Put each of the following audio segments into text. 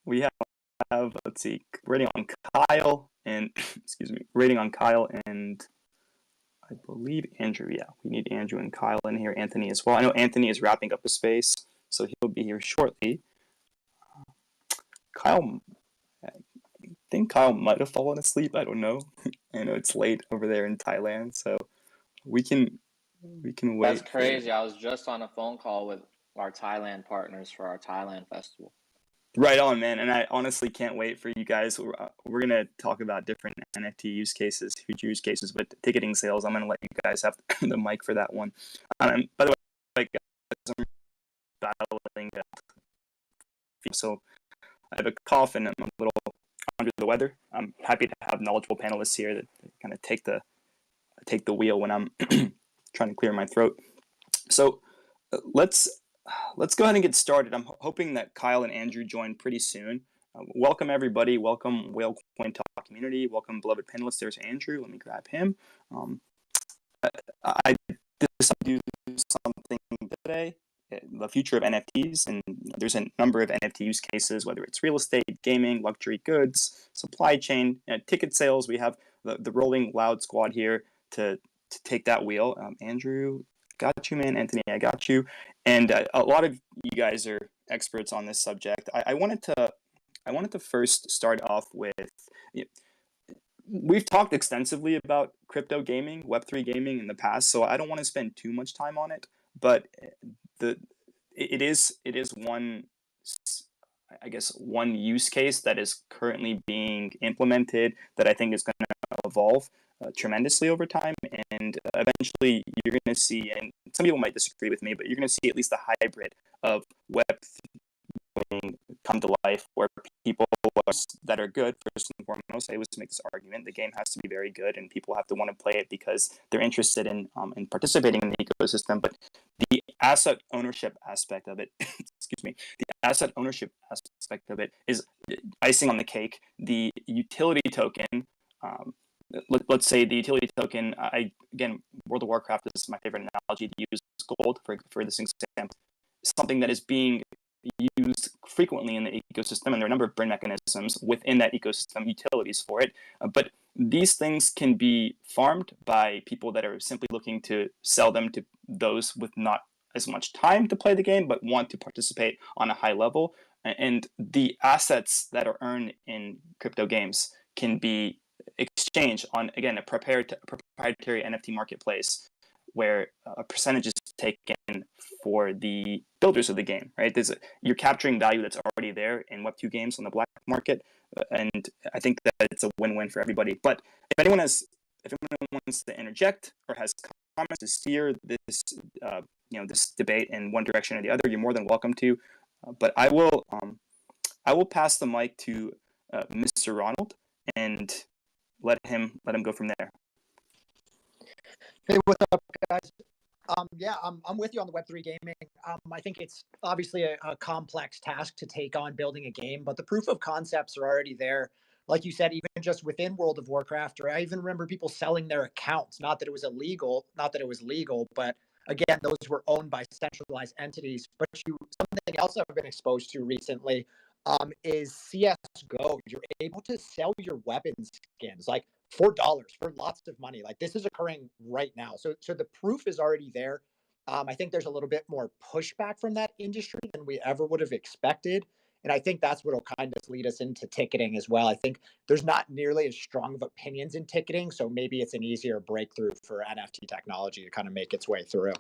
we have, let's see, rating on Kyle and excuse me, rating on Kyle and I believe Andrew. Yeah, we need Andrew and Kyle in here. Anthony as well. I know Anthony is wrapping up a space, so he'll be here shortly. Kyle, I think Kyle might have fallen asleep. I don't know. I know it's late over there in Thailand, so we can wait. That's crazy. I was just on a phone call with our Thailand partners for our Thailand festival. Right on, man. And I honestly can't wait for you guys. We're going to talk about different NFT use cases, huge use cases, but ticketing sales, I'm going to let you guys have the mic for that one. By the way, guys, I'm battling so I have a cough and I'm a little under the weather. I'm happy to have knowledgeable panelists here that kind of take the wheel when I'm trying to clear my throat. So let's go ahead and get started. I'm hoping that Kyle and Andrew join pretty soon. Welcome everybody. Welcome Whale Coin Talk community. Welcome beloved panelists. There's Andrew. Let me grab him. I decided to do something today. The future of NFTs, and there's a number of NFT use cases, whether it's real estate, gaming, luxury goods, supply chain, ticket sales. We have the Rolling Loud squad here to take that wheel. Andrew, got you, man. Anthony, I got you. And a lot of you guys are experts on this subject. I wanted to first start off with, we've talked extensively about crypto gaming, Web3 gaming in the past, so I don't want to spend too much time on it. But it is one, I guess, one use case that is currently being implemented that I think is going to evolve tremendously over time, and eventually you're going to see, and some people might disagree with me, but you're going to see at least a hybrid of Web3 come to life, where people that are good, first and foremost, I always make this argument, the game has to be very good and people have to want to play it because they're interested in participating in the ecosystem. But the asset ownership aspect of it, excuse me, the asset ownership aspect of it is icing on the cake. The utility token, let's say the utility token, again, World of Warcraft is my favorite analogy to use gold for this example, something that is being used frequently in the ecosystem, and there are a number of burn mechanisms within that ecosystem, utilities for it. But these things can be farmed by people that are simply looking to sell them to those with not as much time to play the game, but want to participate on a high level. And the assets that are earned in crypto games can be exchanged on, again, a proprietary NFT marketplace, where a percentage is taken for the builders of the game, right? You're capturing value that's already there in Web2 games on the black market, and I think that it's a win-win for everybody. But if anyone wants to interject or has comments to steer this, this debate in one direction or the other, you're more than welcome to. But I will pass the mic to Mr. Ronald and let him go from there. Hey, what's up, guys? Yeah, I'm with you on the Web3 gaming. I think it's obviously a complex task to take on building a game, but the proof of concepts are already there. Like you said, even just within World of Warcraft, or I even remember people selling their accounts. Not that it was illegal, but again, those were owned by centralized entities. But something else I've been exposed to recently is CS:GO. You're able to sell your weapons skins like $4 for lots of money. Like this is occurring right now. So the proof is already there. I think there's a little bit more pushback from that industry than we ever would have expected. And I think that's what will kind of lead us into ticketing as well. I think there's not nearly as strong of opinions in ticketing. So maybe it's an easier breakthrough for NFT technology to kind of make its way through.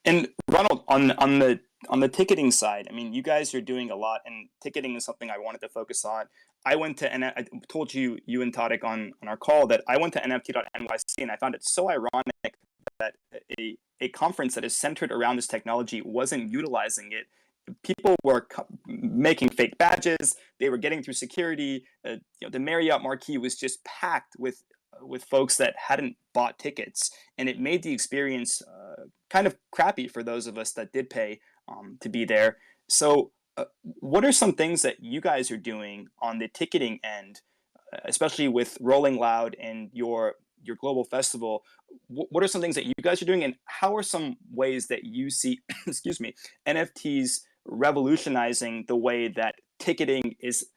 And Ronald, on the ticketing side, I mean, you guys are doing a lot, and ticketing is something I wanted to focus on. I told you and Tadic on our call that I went to NFT.NYC, and I found it so ironic that a conference that is centered around this technology wasn't utilizing it. People were making fake badges. They were getting through security. The Marriott marquee was just packed with folks that hadn't bought tickets, and it made the experience kind of crappy for those of us that did pay to be there. So what are some things that you guys are doing on the ticketing end, especially with Rolling Loud and your global festival? What are some things that you guys are doing, and how are some ways that you see excuse me, NFTs revolutionizing the way that ticketing is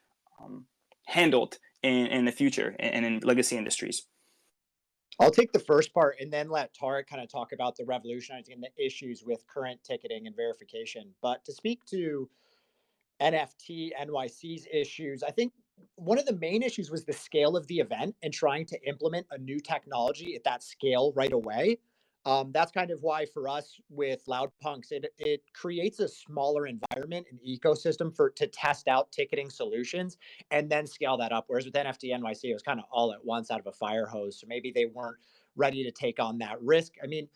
handled in the future and in legacy industries. I'll take the first part and then let Tarek kind of talk about the revolutionizing and the issues with current ticketing and verification. But to speak to NFT NYC's issues, I think one of the main issues was the scale of the event and trying to implement a new technology at that scale right away. That's kind of why for us with Loudpunks, it creates a smaller environment and ecosystem to test out ticketing solutions and then scale that up. Whereas with NFT NYC, it was kind of all at once out of a fire hose. So maybe they weren't ready to take on that risk. I mean,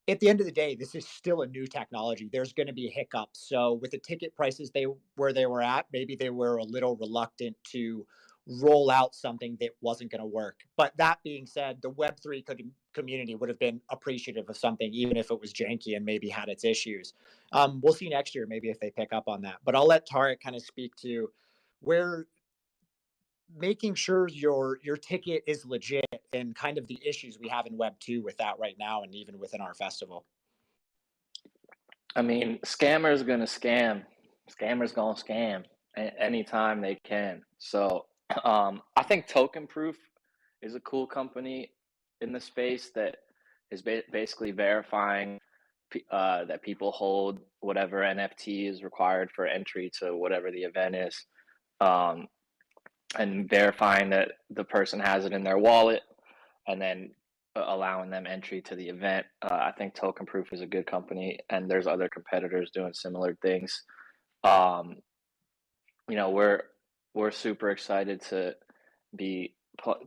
at the end of the day, this is still a new technology. There's going to be hiccups. So with the ticket prices where they were at, maybe they were a little reluctant to roll out something that wasn't going to work. But that being said, the Web3 community would have been appreciative of something, even if it was janky and maybe had its issues. We'll see next year, maybe if they pick up on that. But I'll let Tarek kind of speak to where making sure your ticket is legit and kind of the issues we have in Web2 with that right now and even within our festival. I mean, scammers gonna scam. Scammers gonna scam anytime they can. So I think Token Proof is a cool company in the space that is basically verifying that people hold whatever NFT is required for entry to whatever the event is, and verifying that the person has it in their wallet, and then allowing them entry to the event. I think Token Proof is a good company, and there's other competitors doing similar things. You know, we're super excited to be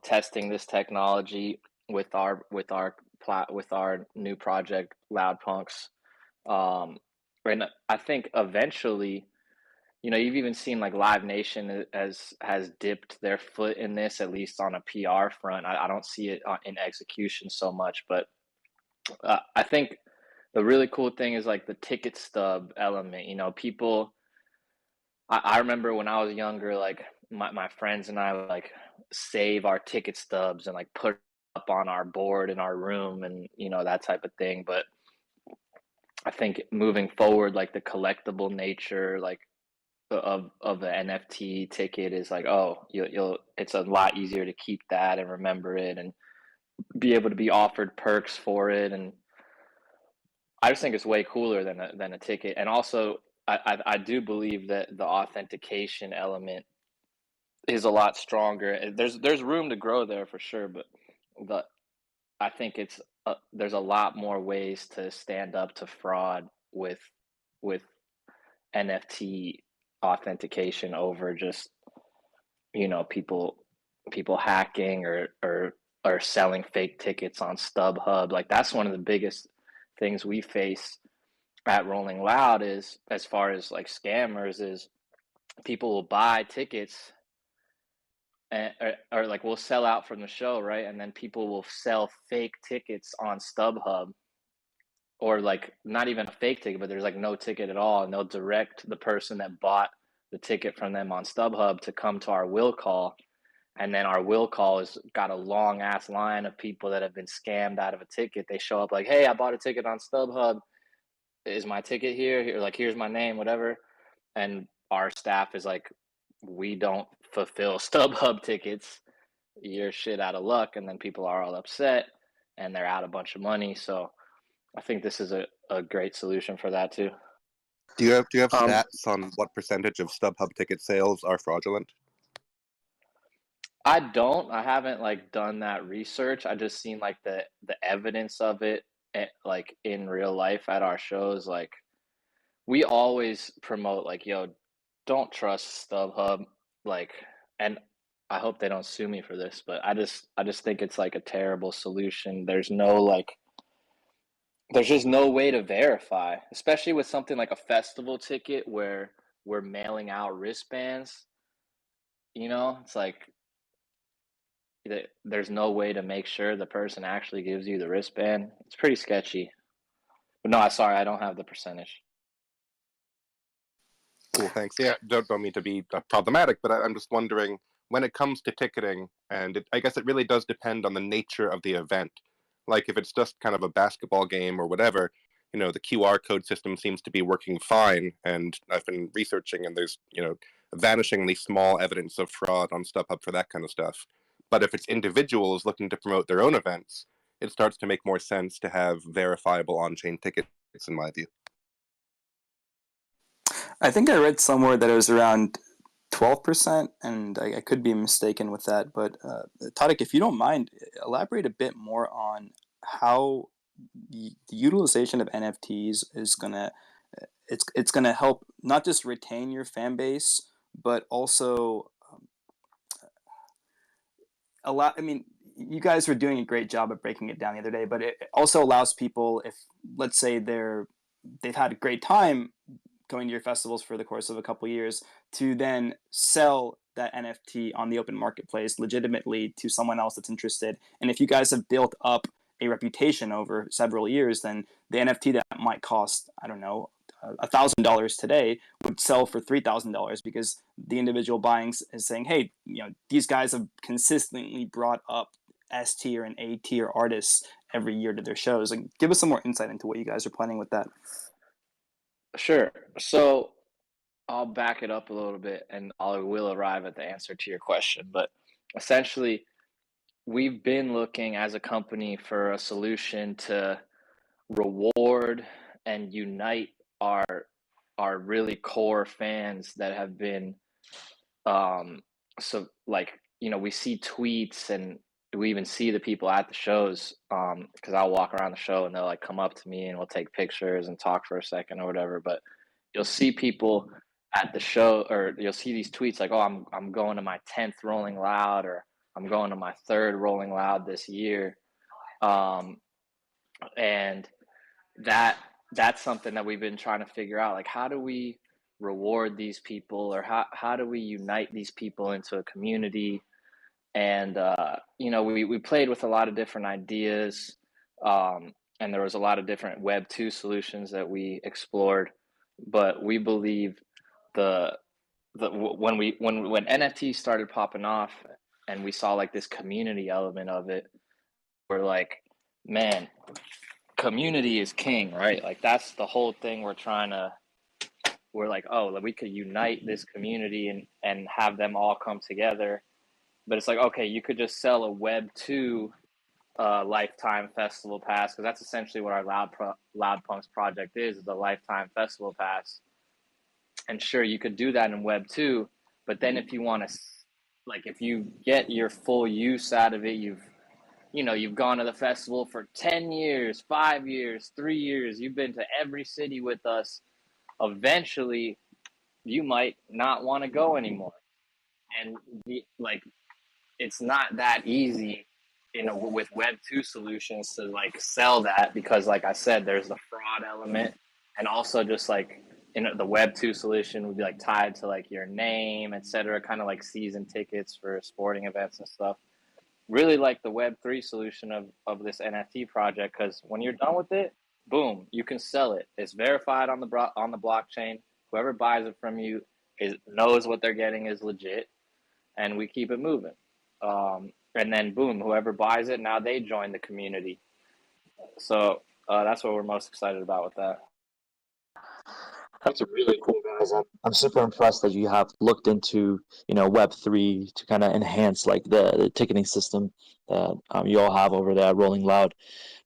testing this technology with our new project Loudpunks. And I think eventually, you know, you've even seen like Live Nation has dipped their foot in this, at least on a PR front. I don't see it in execution so much, but I think the really cool thing is like the ticket stub element. You know, people. I remember when I was younger, like my friends and I would like save our ticket stubs and like put up on our board in our room and, you know, that type of thing. But I think moving forward, like the collectible nature, like of the NFT ticket is like, oh, you'll it's a lot easier to keep that and remember it and be able to be offered perks for it. And I just think it's way cooler than a ticket. And also, I do believe that the authentication element is a lot stronger. There's room to grow there for sure, but the I think there's a lot more ways to stand up to fraud with NFT authentication over just, you know, people hacking or selling fake tickets on StubHub. Like that's one of the biggest things we face at Rolling Loud is, as far as like scammers, is people will buy tickets and or like we'll sell out from the show, right? And then people will sell fake tickets on StubHub, or like not even a fake ticket, but there's like no ticket at all, and they'll direct the person that bought the ticket from them on StubHub to come to our will call. And then our will call has got a long ass line of people that have been scammed out of a ticket. They show up like, hey, I bought a ticket on StubHub. Is my ticket here? Here, like, here's my name, whatever. And our staff is like, we don't fulfill StubHub tickets. You're shit out of luck. And then people are all upset and they're out a bunch of money. So I think this is a great solution for that too. Do you have stats on what percentage of StubHub ticket sales are fraudulent? I don't. I haven't like done that research. I just seen like the evidence of it like in real life at our shows. Like we always promote like, yo, don't trust StubHub. Like, and I hope they don't sue me for this, but I just think it's like a terrible solution. There's just no way to verify, especially with something like a festival ticket where we're mailing out wristbands. You know, it's like there's no way to make sure the person actually gives you the wristband. It's pretty sketchy. But no, sorry, I don't have the percentage. Cool, thanks. Yeah, don't mean to be problematic, but I'm just wondering, when it comes to ticketing, and I guess it really does depend on the nature of the event. Like if it's just kind of a basketball game or whatever, the QR code system seems to be working fine, and I've been researching, and there's vanishingly small evidence of fraud on StubHub for that kind of stuff. But if it's individuals looking to promote their own events, it starts to make more sense to have verifiable on-chain tickets, in my view. I think I read somewhere that it was around 12%, and I could be mistaken with that. But Tadek, if you don't mind, elaborate a bit more on how the utilization of NFTs is gonna it's gonna help not just retain your fan base, but also allow. I mean, you guys were doing a great job of breaking it down the other day, but it also allows people, if let's say they've had a great time going to your festivals for the course of a couple years, to then sell that NFT on the open marketplace legitimately to someone else that's interested. And if you guys have built up a reputation over several years, then the NFT that might cost, I don't know, $1,000 today would sell for $3,000 because the individual buying is saying, hey, these guys have consistently brought up S tier and A tier artists every year to their shows. Like, give us some more insight into what you guys are planning with that. Sure. So I'll back it up a little bit, and I will arrive at the answer to your question. But essentially, we've been looking as a company for a solution to reward and unite our really core fans that have been we see tweets, and we even see the people at the shows, because I'll walk around the show and they'll like come up to me and we'll take pictures and talk for a second or whatever. But you'll see people at the show, or you'll see these tweets like, oh, I'm going to my 10th Rolling Loud, or I'm going to my 3rd Rolling Loud this year. And that's something that we've been trying to figure out. Like, how do we reward these people, or how do we unite these people into a community? And we played with a lot of different ideas, and there was a lot of different Web 2 solutions that we explored. But we believe when NFTs started popping off and we saw like this community element of it, we're like, man, community is king, right? Like, that's the whole thing we're like, oh, we could unite this community and have them all come together. But it's like, okay, you could just sell a Web 2 lifetime festival pass, because that's essentially what our Loud Punks project is a lifetime festival pass. And sure, you could do that in Web 2, but then if you want to, like, if you get your full use out of it, you've gone to the festival for 10 years, 5 years, 3 years, you've been to every city with us, eventually you might not want to go anymore. And it's not that easy, with Web 2 solutions to like sell that, because like I said, there's the fraud element, and also just like the Web 2 solution would be like tied to like your name, etc., kind of like season tickets for sporting events and stuff. Really like the Web 3 solution of this NFT project, because when you're done with it, boom, you can sell it. It's verified on the blockchain. Whoever buys it from you knows what they're getting is legit, and we keep it moving. And then boom, whoever buys it, now they join the community. So that's what we're most excited about with that. That's really cool, guys. I'm super impressed that you have looked into Web3 to kind of enhance like the ticketing system that you all have over there at Rolling Loud.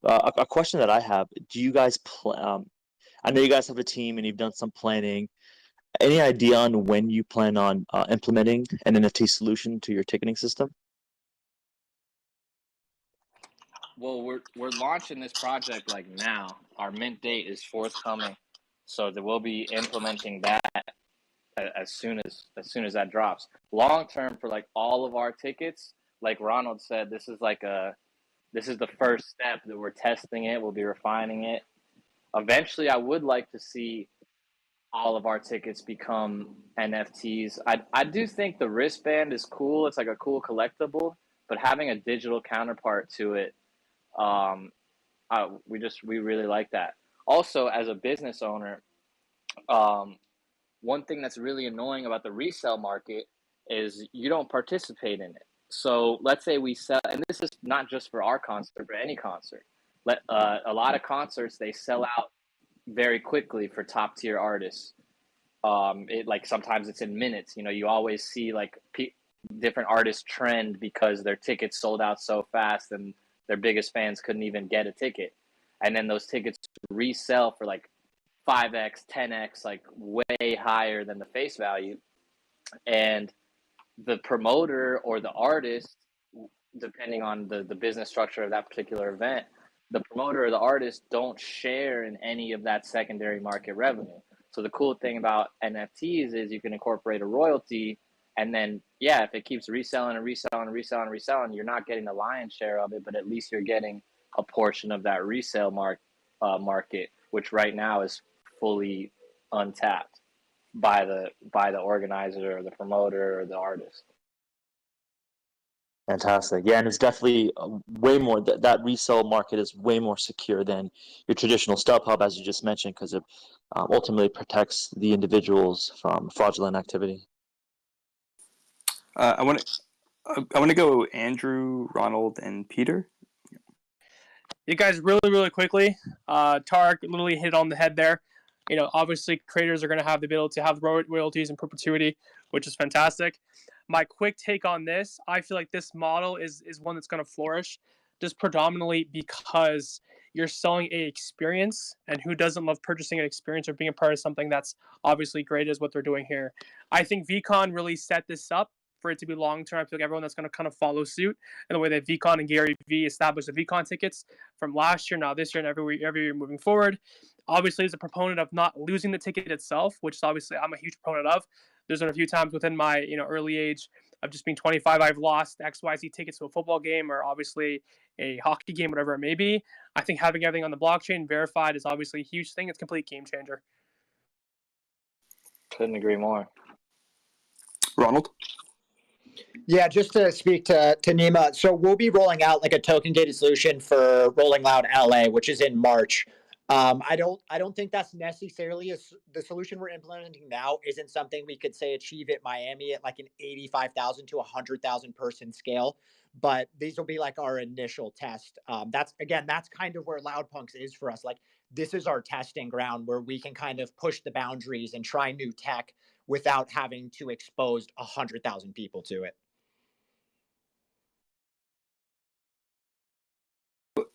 A question that I have: do you guys I know you guys have a team and you've done some planning. Any idea on when you plan on implementing an NFT solution to your ticketing system? Well, we're launching this project like now. Our mint date is forthcoming, so that we'll be implementing that as soon as that drops. Long term, for like all of our tickets, like Ronald said, this is the first step that we're testing it. We'll be refining it. Eventually, I would like to see all of our tickets become NFTs. I do think the wristband is cool. It's like a cool collectible, but having a digital counterpart to it, we really like that. Also, as a business owner, one thing that's really annoying about the resale market is you don't participate in it. So let's say we sell, and this is not just for our concert, but any concert. A lot of concerts, they sell out very quickly for top tier artists. It like sometimes it's in minutes. You know, you always see like different artists trend because their tickets sold out so fast and their biggest fans couldn't even get a ticket, and then those tickets resell for like 5x, 10x, like way higher than the face value. And the promoter or the artist, depending on the business structure of that particular event, the promoter or the artist don't share in any of that secondary market revenue. So the cool thing about NFTs is you can incorporate a royalty, and then yeah, if it keeps reselling and reselling and reselling and reselling, you're not getting the lion's share of it, but at least you're getting a portion of that resale market, which right now is fully untapped by the organizer or the promoter or the artist. Fantastic. Yeah, and it's definitely way more, that resale market is way more secure than your traditional StubHub, as you just mentioned, because it ultimately protects the individuals from fraudulent activity. I want to go Andrew, Ronald, and Peter. You guys, really quickly, Tarek literally hit on the head there. You know, obviously creators are going to have the ability to have royalties in perpetuity, which is fantastic. My quick take on this, I feel like this model is one that's going to flourish just predominantly because you're selling a experience, and who doesn't love purchasing an experience or being a part of something that's obviously great is what they're doing here. I think VCon really set this up for it to be long term. I feel like everyone that's going to kind of follow suit in the way that VCon and Gary V established the VCon tickets from last year, now this year, and every year moving forward. Obviously, as a proponent of not losing the ticket itself, which is obviously I'm a huge proponent of. There's been a few times within my early age of just being 25, I've lost XYZ tickets to a football game or obviously a hockey game, whatever it may be. I think having everything on the blockchain verified is obviously a huge thing. It's a complete game changer. Couldn't agree more. Ronald? Yeah, just to speak to Nima. So we'll be rolling out like a token gated solution for Rolling Loud LA, which is in March. I don't think that's necessarily the solution we're implementing now isn't something we could say achieve at Miami at like an 85,000 to 100,000 person scale. But these will be like our initial test. That's kind of where Loudpunks is for us. Like this is our testing ground where we can kind of push the boundaries and try new tech without having to expose 100,000 people to it.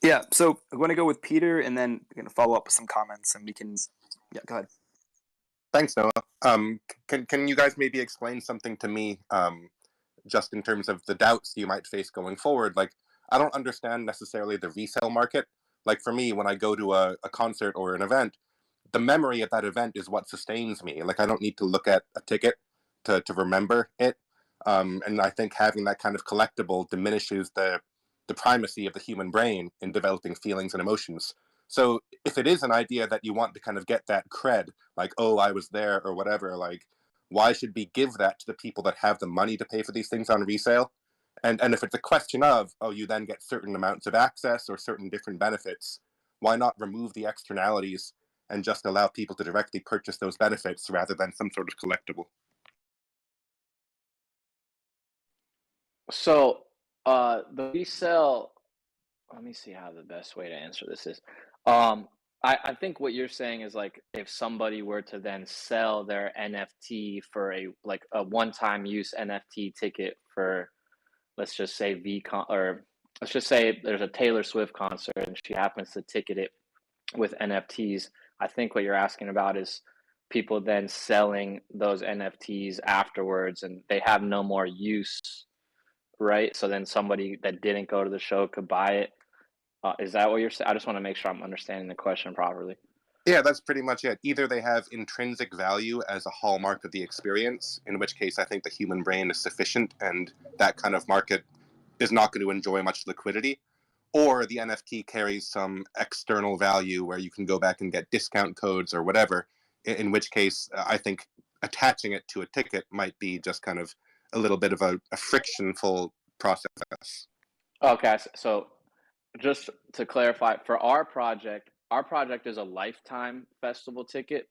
Yeah, so I'm going to go with Peter, and then I'm going to follow up with some comments, and we can. Yeah, go ahead. Thanks, Noah. Can you guys maybe explain something to me, just in terms of the doubts you might face going forward? Like, I don't understand necessarily the resale market. Like for me, when I go to a concert or an event, the memory of that event is what sustains me. Like I don't need to look at a ticket to remember it. And I think having that kind of collectible diminishes the primacy of the human brain in developing feelings and emotions. So if it is an idea that you want to kind of get that cred, like, oh, I was there or whatever, like, why should we give that to the people that have the money to pay for these things on resale? And if it's a question of, oh, you then get certain amounts of access or certain different benefits, why not remove the externalities and just allow people to directly purchase those benefits rather than some sort of collectible? So the resale, let me see how the best way to answer this is. I think what you're saying is like if somebody were to then sell their NFT for a one-time use NFT ticket for, let's just say VCon, or let's just say there's a Taylor Swift concert and she happens to ticket it with NFTs. I think what you're asking about is people then selling those NFTs afterwards and they have no more use, right? So then somebody that didn't go to the show could buy it. Is that what you're saying? I just want to make sure I'm understanding the question properly. Yeah, that's pretty much it. Either they have intrinsic value as a hallmark of the experience, in which case I think the human brain is sufficient and that kind of market is not going to enjoy much liquidity, or the NFT carries some external value where you can go back and get discount codes or whatever, in which case I think attaching it to a ticket might be just kind of a little bit of a frictionful process. Okay, so just to clarify, for our project is a lifetime festival ticket.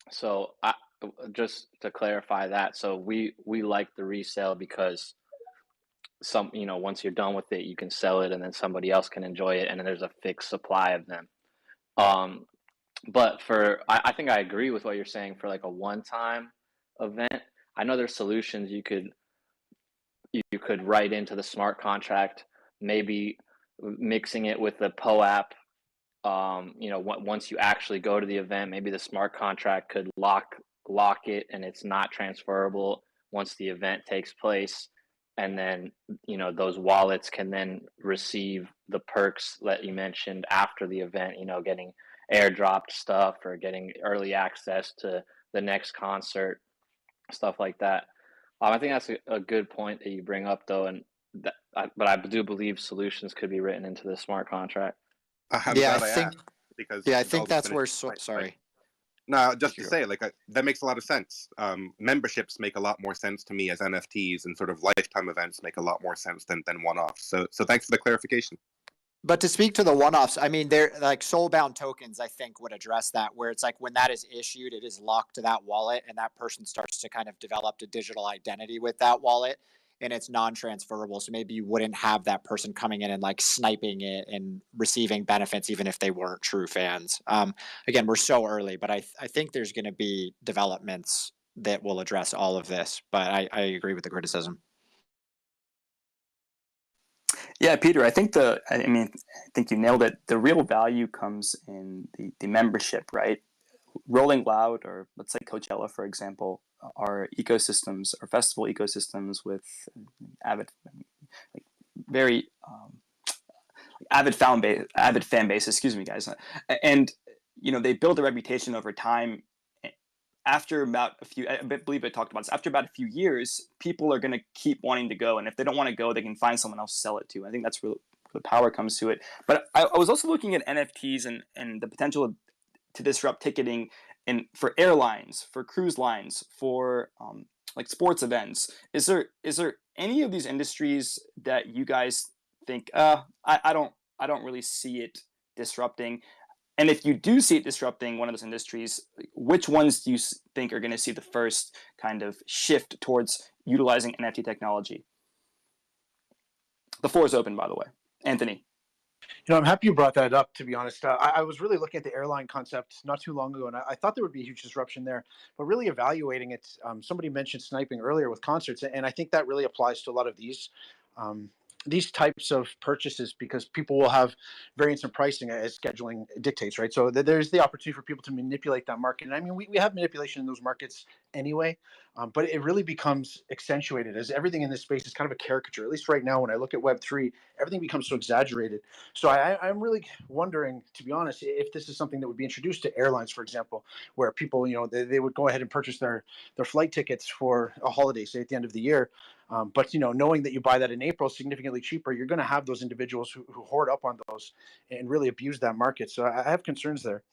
So just to clarify that, so we like the resale because once you're done with it, you can sell it and then somebody else can enjoy it, and then there's a fixed supply of them. But I think I agree with what you're saying for like a one-time event. I know there's solutions you could write into the smart contract, maybe mixing it with the POAP. Once you actually go to the event, maybe the smart contract could lock it, and it's not transferable once the event takes place. And then, those wallets can then receive the perks that you mentioned after the event, getting airdropped stuff or getting early access to the next concert, stuff like that. I think that's a good point that you bring up, though, but I do believe solutions could be written into the smart contract. I'm Yeah, I glad I think. asked, because Yeah, I I'll think just that's finish where. my point. Sorry. No, just to Sure. say, that makes a lot of sense. Memberships make a lot more sense to me as NFTs, and sort of lifetime events make a lot more sense than one-offs. So thanks for the clarification. But to speak to the one-offs, I mean, they're like soul-bound tokens, I think would address that, where it's like when that is issued, it is locked to that wallet, and that person starts to kind of develop a digital identity with that wallet, and it's non-transferable. So maybe you wouldn't have that person coming in and like sniping it and receiving benefits, even if they weren't true fans. Again, we're so early, but I think there's going to be developments that will address all of this. But I agree with the criticism. Yeah, Peter, I think I think you nailed it. The real value comes in the membership, right? Rolling Loud, or let's say Coachella, for example, are ecosystems or festival ecosystems with avid, like very avid fan base. Excuse me, guys, and they build a reputation over time. After about a few, I believe I talked about this. After about a few years, people are going to keep wanting to go, and if they don't want to go, they can find someone else to sell it to. I think that's where the power comes to it. But I was also looking at NFTs and the potential to disrupt ticketing and for airlines, for cruise lines, for like sports events. Is there any of these industries that you guys think I don't really see it disrupting? And if you do see it disrupting one of those industries, which ones do you think are going to see the first kind of shift towards utilizing NFT technology? The floor is open, by the way. Anthony. I'm happy you brought that up, to be honest. I was really looking at the airline concept not too long ago, and I thought there would be a huge disruption there. But really evaluating it, somebody mentioned sniping earlier with concerts, and I think that really applies to a lot of these types of purchases, because people will have variance in pricing as scheduling dictates, right? So there's the opportunity for people to manipulate that market. And I mean, we have manipulation in those markets anyway, but it really becomes accentuated as everything in this space is kind of a caricature. At least right now, when I look at Web3, everything becomes so exaggerated. So I'm really wondering, to be honest, if this is something that would be introduced to airlines, for example, where people, they would go ahead and purchase their flight tickets for a holiday, say at the end of the year. But knowing that you buy that in April significantly cheaper, you're going to have those individuals who hoard up on those and really abuse that market. So I have concerns there.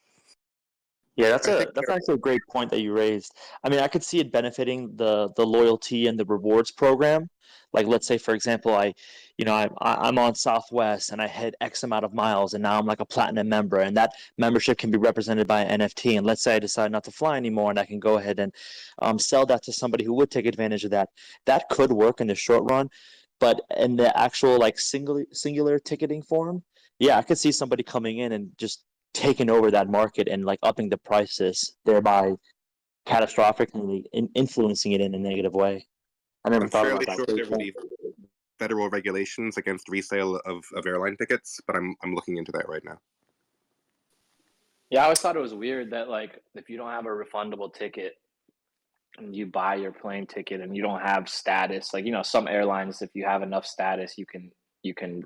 Yeah, that's actually a great point that you raised. I mean, I could see it benefiting the loyalty and the rewards program. Like, let's say, for example, I'm on Southwest and I hit X amount of miles, and now I'm like a platinum member, and that membership can be represented by an NFT. And let's say I decide not to fly anymore, and I can go ahead and sell that to somebody who would take advantage of that. That could work in the short run, but in the actual like singular ticketing form, yeah, I could see somebody coming in and just taking over that market and like upping the prices, thereby catastrophically influencing it in a negative way. I never I'm thought fairly about sure that. there will be federal regulations against resale of airline tickets, but I'm looking into that right now. Yeah, I always thought it was weird that, like, if you don't have a refundable ticket and you buy your plane ticket and you don't have status, like, some airlines, if you have enough status, you can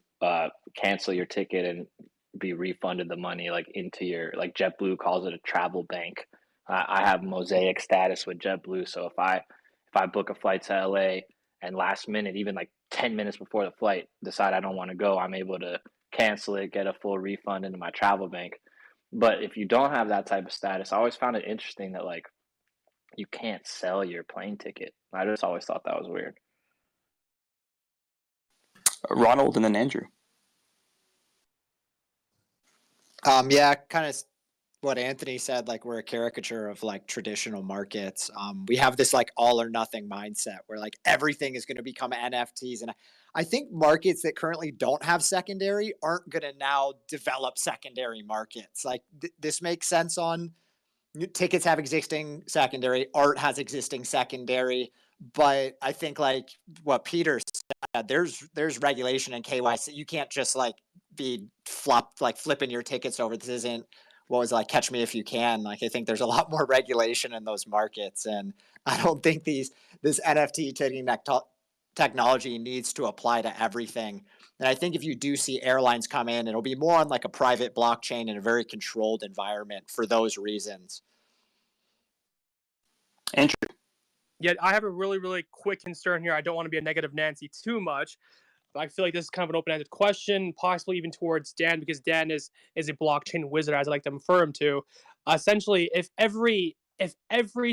cancel your ticket and be refunded the money, like, into your, like, JetBlue calls it a travel bank. I have Mosaic status with JetBlue, so if I book a flight to LA and last minute, even like 10 minutes before the flight, decide I don't want to go, I'm able to cancel it, get a full refund into my travel bank. But if you don't have that type of status, I always found it interesting that, like, you can't sell your plane ticket. I just always thought that was weird. Ronald and then Andrew. Yeah, kind of what Anthony said, like we're a caricature of like traditional markets. We have this like all or nothing mindset where like everything is going to become NFTs. And I think markets that currently don't have secondary aren't going to now develop secondary markets. Like this makes sense on tickets have existing secondary, art has existing secondary. But I think like what Peter said, there's regulation and KYC. You can't just like be flipping your tickets over. This isn't what was like Catch Me If You Can. Like I think there's a lot more regulation in those markets, and I don't think this NFT ticketing technology needs to apply to everything. And I think if you do see airlines come in, it'll be more on like a private blockchain in a very controlled environment for those reasons. Andrew. Yet I have a really, really quick concern here. I don't want to be a negative Nancy too much, but I feel like this is kind of an open-ended question, possibly even towards Dan, because Dan is a blockchain wizard, as I like to refer him to. Essentially, if every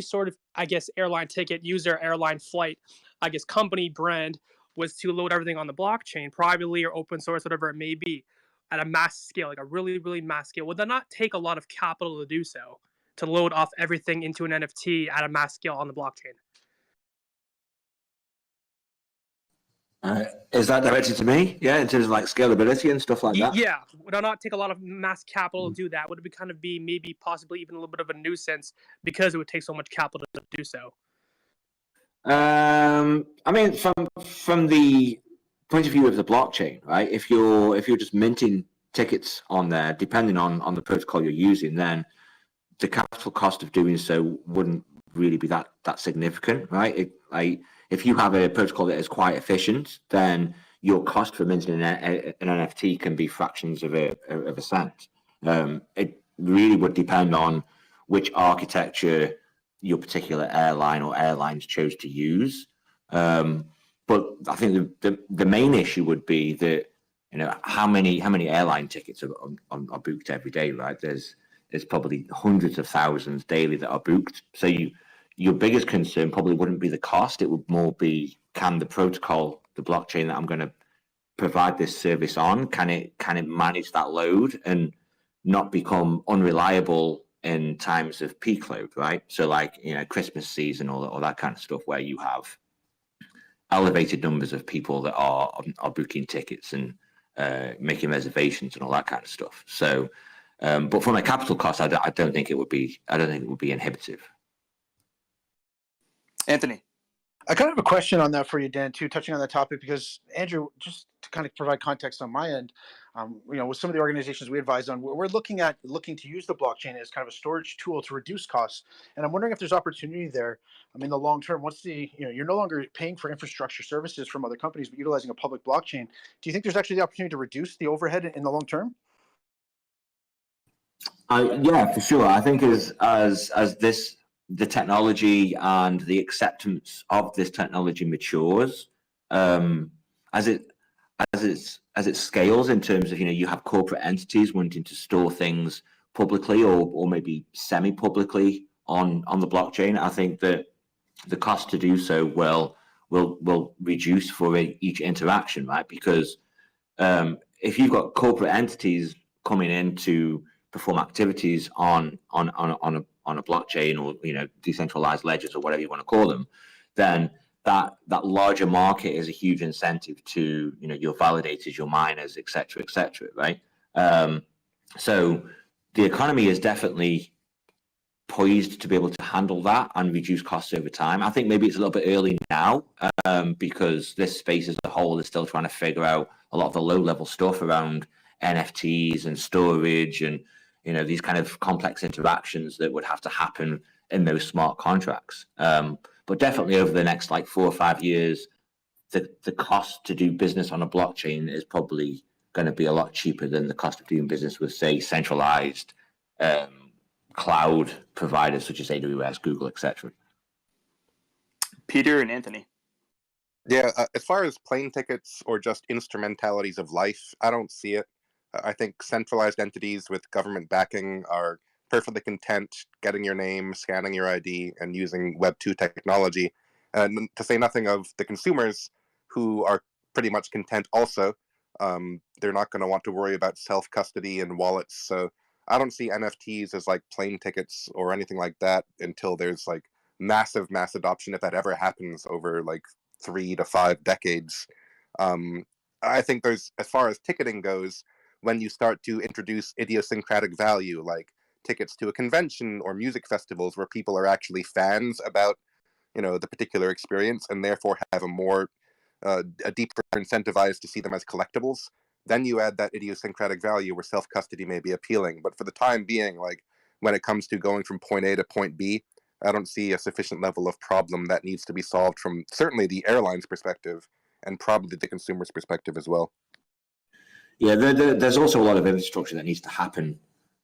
sort of, I guess, airline ticket user, airline flight, I guess, company brand was to load everything on the blockchain, privately or open source, whatever it may be, at a mass scale, like a really, really mass scale, would that not take a lot of capital to do so, to load off everything into an NFT at a mass scale on the blockchain? Is that directed to me? Yeah, in terms of like scalability and stuff like that? Yeah, would it not take a lot of mass capital to do that? Would it kind of be maybe possibly even a little bit of a nuisance because it would take so much capital to do so? I mean, from the point of view of the blockchain, right? If you're just minting tickets on there, depending on the protocol you're using, then the capital cost of doing so wouldn't really be that significant, right? If you have a protocol that is quite efficient, then your cost for minting an NFT can be fractions of a cent. It really would depend on which architecture your particular airline or airlines chose to use. But I think the main issue would be that, how many airline tickets are booked every day, right? There's probably hundreds of thousands daily that are booked. So your biggest concern probably wouldn't be the cost. It would more be, can the protocol, the blockchain that I'm going to provide this service on, can it manage that load and not become unreliable in times of peak load, right? So like, Christmas season or that kind of stuff, where you have elevated numbers of people that are booking tickets and making reservations and all that kind of stuff. So, but from a capital cost, I don't think it would be inhibitive. Anthony. I kind of have a question on that for you, Dan, too, touching on that topic, because Andrew, just to kind of provide context on my end, with some of the organizations we advise on, we're looking to use the blockchain as kind of a storage tool to reduce costs. And I'm wondering if there's opportunity there. In the long term, once you're no longer paying for infrastructure services from other companies, but utilizing a public blockchain, do you think there's actually the opportunity to reduce the overhead in the long term? Yeah, for sure. I think as the technology and the acceptance of this technology matures, as it scales in terms of, you have corporate entities wanting to store things publicly or maybe semi-publicly on the blockchain, I think that the cost to do so will reduce for each interaction, right? Because if you've got corporate entities coming in to perform activities on a blockchain or decentralized ledgers or whatever you want to call them, then that larger market is a huge incentive to your validators, your miners, et cetera, right? So the economy is definitely poised to be able to handle that and reduce costs over time. I think maybe it's a little bit early now because this space as a whole is still trying to figure out a lot of the low-level stuff around NFTs and storage and these kind of complex interactions that would have to happen in those smart contracts. But definitely over the next 4 or 5 years, the cost to do business on a blockchain is probably going to be a lot cheaper than the cost of doing business with, say, centralized cloud providers such as AWS, Google, etc. Peter and Anthony. Yeah, as far as plane tickets or just instrumentalities of life, I don't see it. I think centralized entities with government backing are perfectly content getting your name, scanning your ID, and using Web 2 technology. And to say nothing of the consumers who are pretty much content also. They're not going to want to worry about self-custody and wallets. So I don't see NFTs as like plane tickets or anything like that until there's like massive mass adoption, if that ever happens over like 3 to 5 decades. I think there's, as far as ticketing goes, when you start to introduce idiosyncratic value like tickets to a convention or music festivals where people are actually fans about, you know, the particular experience and therefore have a deeper incentivized to see them as collectibles, then you add that idiosyncratic value where self-custody may be appealing. But for the time being, like when it comes to going from point A to point B, I don't see a sufficient level of problem that needs to be solved from certainly the airline's perspective and probably the consumer's perspective as well. Yeah, there's also a lot of infrastructure that needs to happen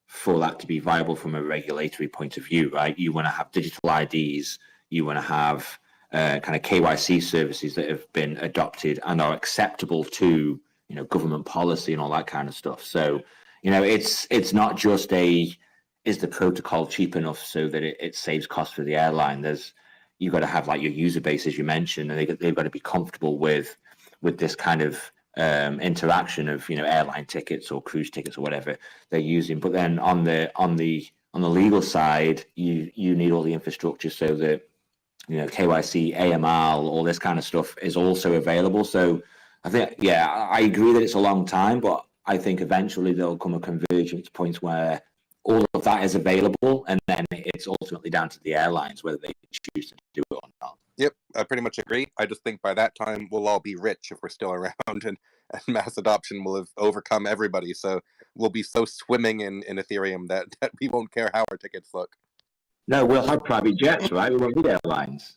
for that to be viable from a regulatory point of view, right? You want to have digital IDs, you want to have kind of KYC services that have been adopted and are acceptable to, you know, government policy and all that kind of stuff. So, you know, it's not just is the protocol cheap enough so that it saves costs for the airline? You've got to have like your user base, as you mentioned, and they've got to be comfortable with this kind of interaction of, you know, airline tickets or cruise tickets or whatever they're using. But then on the legal side, you need all the infrastructure so that, you know, KYC, AML, all this kind of stuff is also available. So I think, yeah, I agree that it's a long time, but I think eventually there'll come a convergence point where all of that is available, and then it's ultimately down to the airlines whether they choose to do it or not. Yep, I pretty much agree. I just think by that time we'll all be rich if we're still around, and mass adoption will have overcome everybody. So we'll be so swimming in Ethereum that we won't care how our tickets look. No, we'll have private jets, right? We won't need airlines.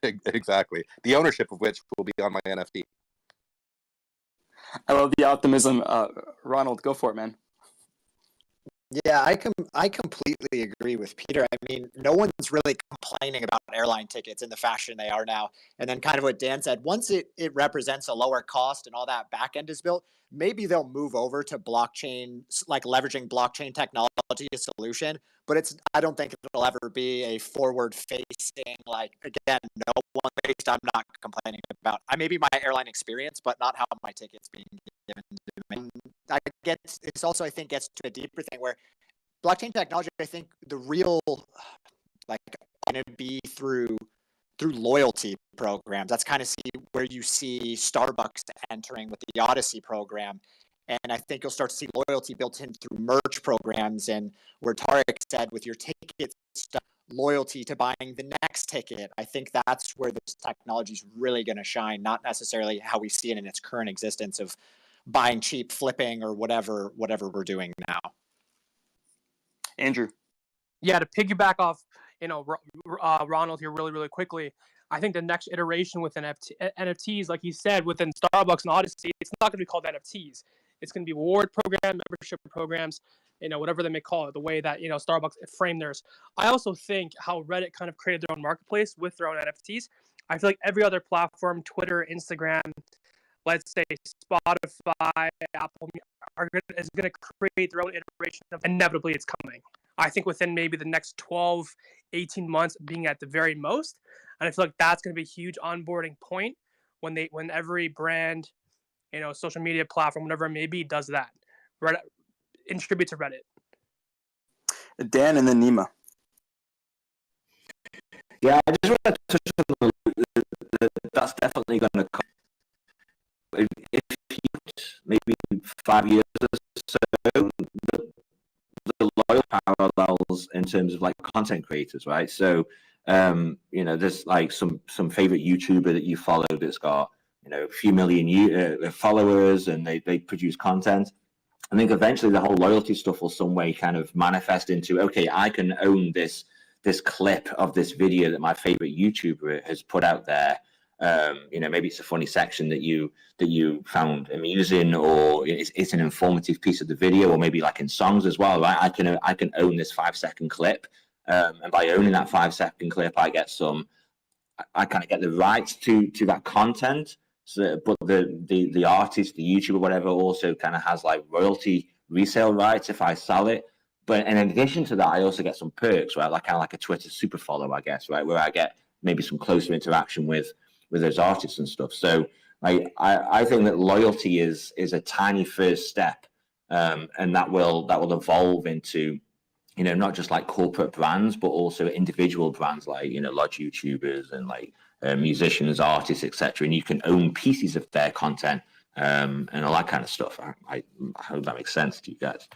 Exactly. The ownership of which will be on my NFT. I love the optimism. Ronald, go for it, man. Yeah, I completely agree with Peter. I mean, no one's really complaining about airline tickets in the fashion they are now. And then kind of what Dan said, once it represents a lower cost and all that back end is built, maybe they'll move over to blockchain, like leveraging blockchain technology solution. But I don't think it'll ever be a forward facing, like, again, no one based I'm not complaining about. Maybe my airline experience, but not how my ticket's being given to me. I get it's also, I think, gets to a deeper thing where blockchain technology, I think the real like going to be through loyalty programs. That's kind of where you see Starbucks entering with the Odyssey program. And I think you'll start to see loyalty built in through merch programs, and where Tarek said with your ticket stuff, loyalty to buying the next ticket. I think that's where this technology is really going to shine, not necessarily how we see it in its current existence of buying cheap, flipping, or whatever we're doing now. Andrew. Yeah, to piggyback off, you know, Ronald here really quickly, I think the next iteration with NFTs, like he said, within Starbucks and Odyssey, it's not going to be called NFTs. It's going to be reward program, membership programs, you know, whatever they may call it, the way that, you know, Starbucks framed theirs. I also think how Reddit kind of created their own marketplace with their own NFTs. I feel like every other platform, Twitter, Instagram, let's say Spotify, Apple, is going to create their own iteration of inevitably it's coming. I think within maybe the next 12, 18 months being at the very most. And I feel like that's going to be a huge onboarding point when every brand, you know, social media platform, whatever it may be, does that. Reddit, contribute to Reddit. Dan and then Nima. Yeah, I just want to touch on that's definitely going to come. If you maybe 5 years or so, the loyal parallels in terms of like content creators, right? So, you know, there's like some favorite YouTuber that you follow that's got, you know, a few million followers, and they produce content. I think eventually the whole loyalty stuff will some way kind of manifest into, okay, I can own this clip of this video that my favorite YouTuber has put out there. You know, maybe it's a funny section that you found amusing, or it's an informative piece of the video, or maybe like in songs as well, right? I can own this 5-second clip, and by owning that 5-second clip, I kind of get the rights to that content. So, but the artist, the YouTuber, whatever, also kind of has like royalty resale rights if I sell it. But in addition to that, I also get some perks, right? Like kind of like a Twitter super follow, I guess, right? Where I get maybe some closer interaction with those artists and stuff. So like I think that loyalty is a tiny first step and that will evolve into, you know, not just like corporate brands, but also individual brands like, you know, large YouTubers and like musicians, artists, etc. And you can own pieces of their content and all that kind of stuff. I hope that makes sense to you guys.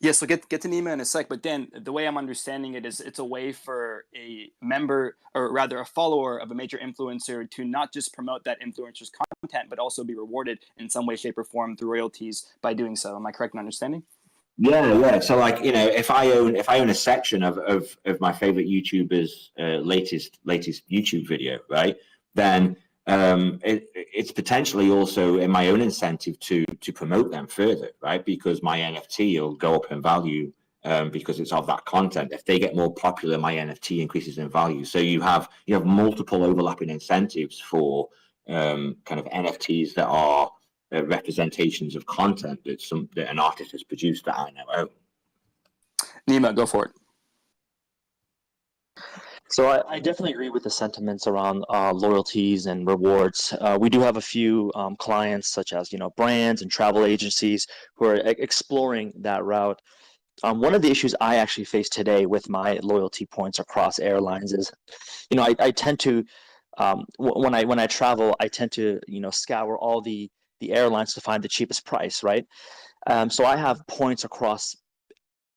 Yeah, so get to Nima in a sec, but Dan, the way I'm understanding it is it's a way for a member, or rather a follower of a major influencer, to not just promote that influencer's content, but also be rewarded in some way, shape, or form through royalties by doing so. Am I correct in understanding? Yeah. So like, you know, if I own a section of my favorite YouTuber's latest YouTube video, right, then it's potentially also in my own incentive to promote them further, right? Because my NFT will go up in value because it's of that content. If they get more popular, my NFT increases in value. So you have multiple overlapping incentives for kind of NFTs that are representations of content that an artist has produced that I now own. Nima, go for it. So I definitely agree with the sentiments around loyalties and rewards. We do have a few clients, such as brands and travel agencies, who are exploring that route. One of the issues I actually face today with my loyalty points across airlines is, I tend to when I travel, I tend to scour all the airlines to find the cheapest price, right? So I have points across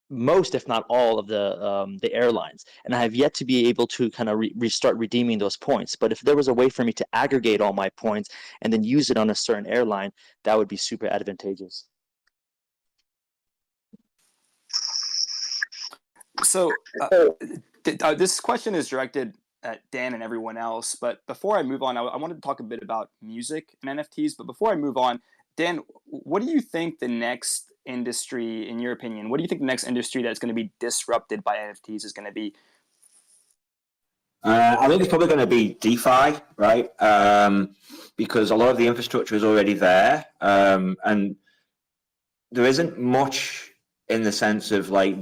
most, if not all, of the airlines, and I have yet to be able to kind of restart redeeming those points. But if there was a way for me to aggregate all my points and then use it on a certain airline, that would be super advantageous. So this question is directed at Dan and everyone else, but before I move on, I wanted to talk a bit about music and NFTs. But before I move on, Dan, what do you think the next industry, in your opinion, what do you think the next industry that's going to be disrupted by NFTs is going to be? I think it's probably going to be DeFi, right? Because a lot of the infrastructure is already there, and there isn't much in the sense of like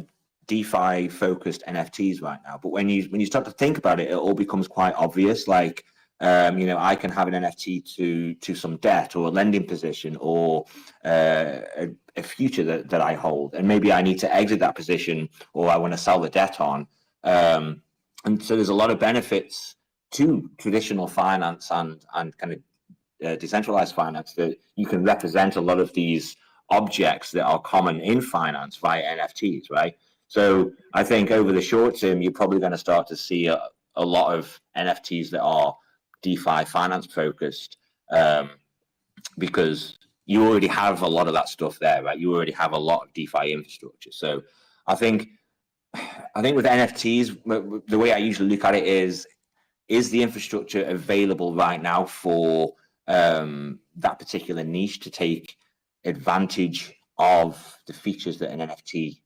DeFi focused NFTs right now. But when you start to think about it, it all becomes quite obvious. Like, I can have an NFT to some debt or a lending position or a future that I hold, and maybe I need to exit that position or I want to sell the debt on. And so there's a lot of benefits to traditional finance and kind of decentralized finance, that you can represent a lot of these objects that are common in finance via NFTs, right? So I think over the short term, you're probably going to start to see a lot of NFTs that are DeFi finance focused, because you already have a lot of that stuff there, right? You already have a lot of DeFi infrastructure. So I think with NFTs, the way I usually look at it is the infrastructure available right now for that particular niche to take advantage of the features that an NFT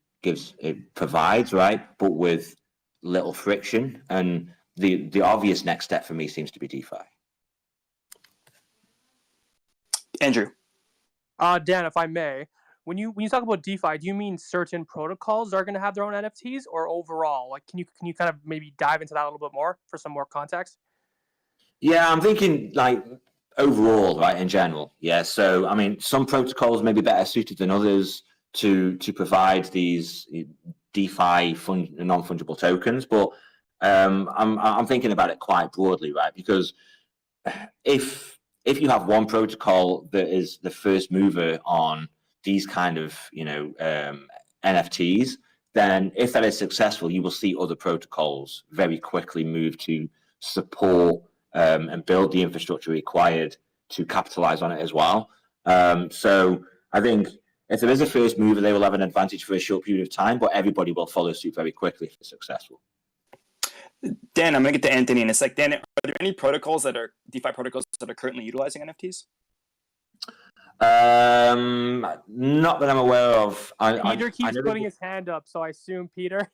provides, right? But with little friction. And the obvious next step for me seems to be DeFi. Andrew. Dan, if I may, when you talk about DeFi, do you mean certain protocols are going to have their own NFTs, or overall? Like, can you kind of maybe dive into that a little bit more for some more context? Yeah, I'm thinking like overall, right, in general. Yeah. So I mean, some protocols may be better suited than others to provide these DeFi non-fungible tokens, but I'm thinking about it quite broadly, right? Because if you have one protocol that is the first mover on these kind of NFTs, then if that is successful, you will see other protocols very quickly move to support and build the infrastructure required to capitalize on it as well. So I think if there is a first mover, they will have an advantage for a short period of time, but everybody will follow suit very quickly if they're successful. Dan, I'm going to get to Anthony in a sec. Dan, are there any protocols that are DeFi protocols that are currently utilizing NFTs? Not that I'm aware of. Peter keeps putting his hand up, so I assume Peter.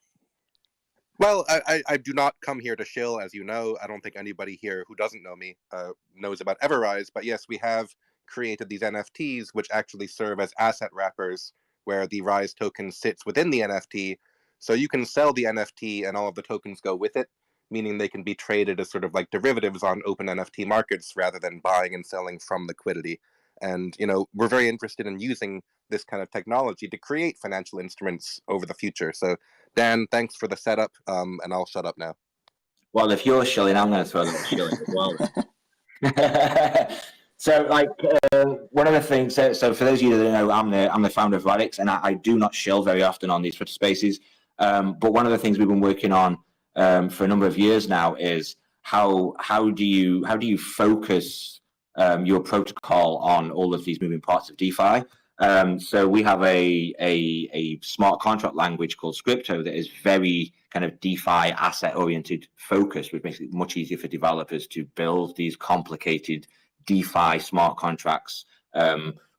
Well, I do not come here to shill, as you know. I don't think anybody here who doesn't know me knows about Everrise, but yes, we have created these NFTs, which actually serve as asset wrappers, where the Rise token sits within the NFT. So you can sell the NFT and all of the tokens go with it, meaning they can be traded as sort of like derivatives on open NFT markets rather than buying and selling from liquidity. And we're very interested in using this kind of technology to create financial instruments over the future. So Dan, thanks for the setup, and I'll shut up now. Well, if you're shilling, I'm going to throw a little shilling as well. So, one of the things. So, for those of you that don't know, I'm the founder of Radix, and I do not shill very often on these Twitter Spaces. But one of the things we've been working on for a number of years now is how do you focus your protocol on all of these moving parts of DeFi. So we have a smart contract language called Scripto that is very kind of DeFi asset oriented focused, which makes it much easier for developers to build these complicated DeFi smart contracts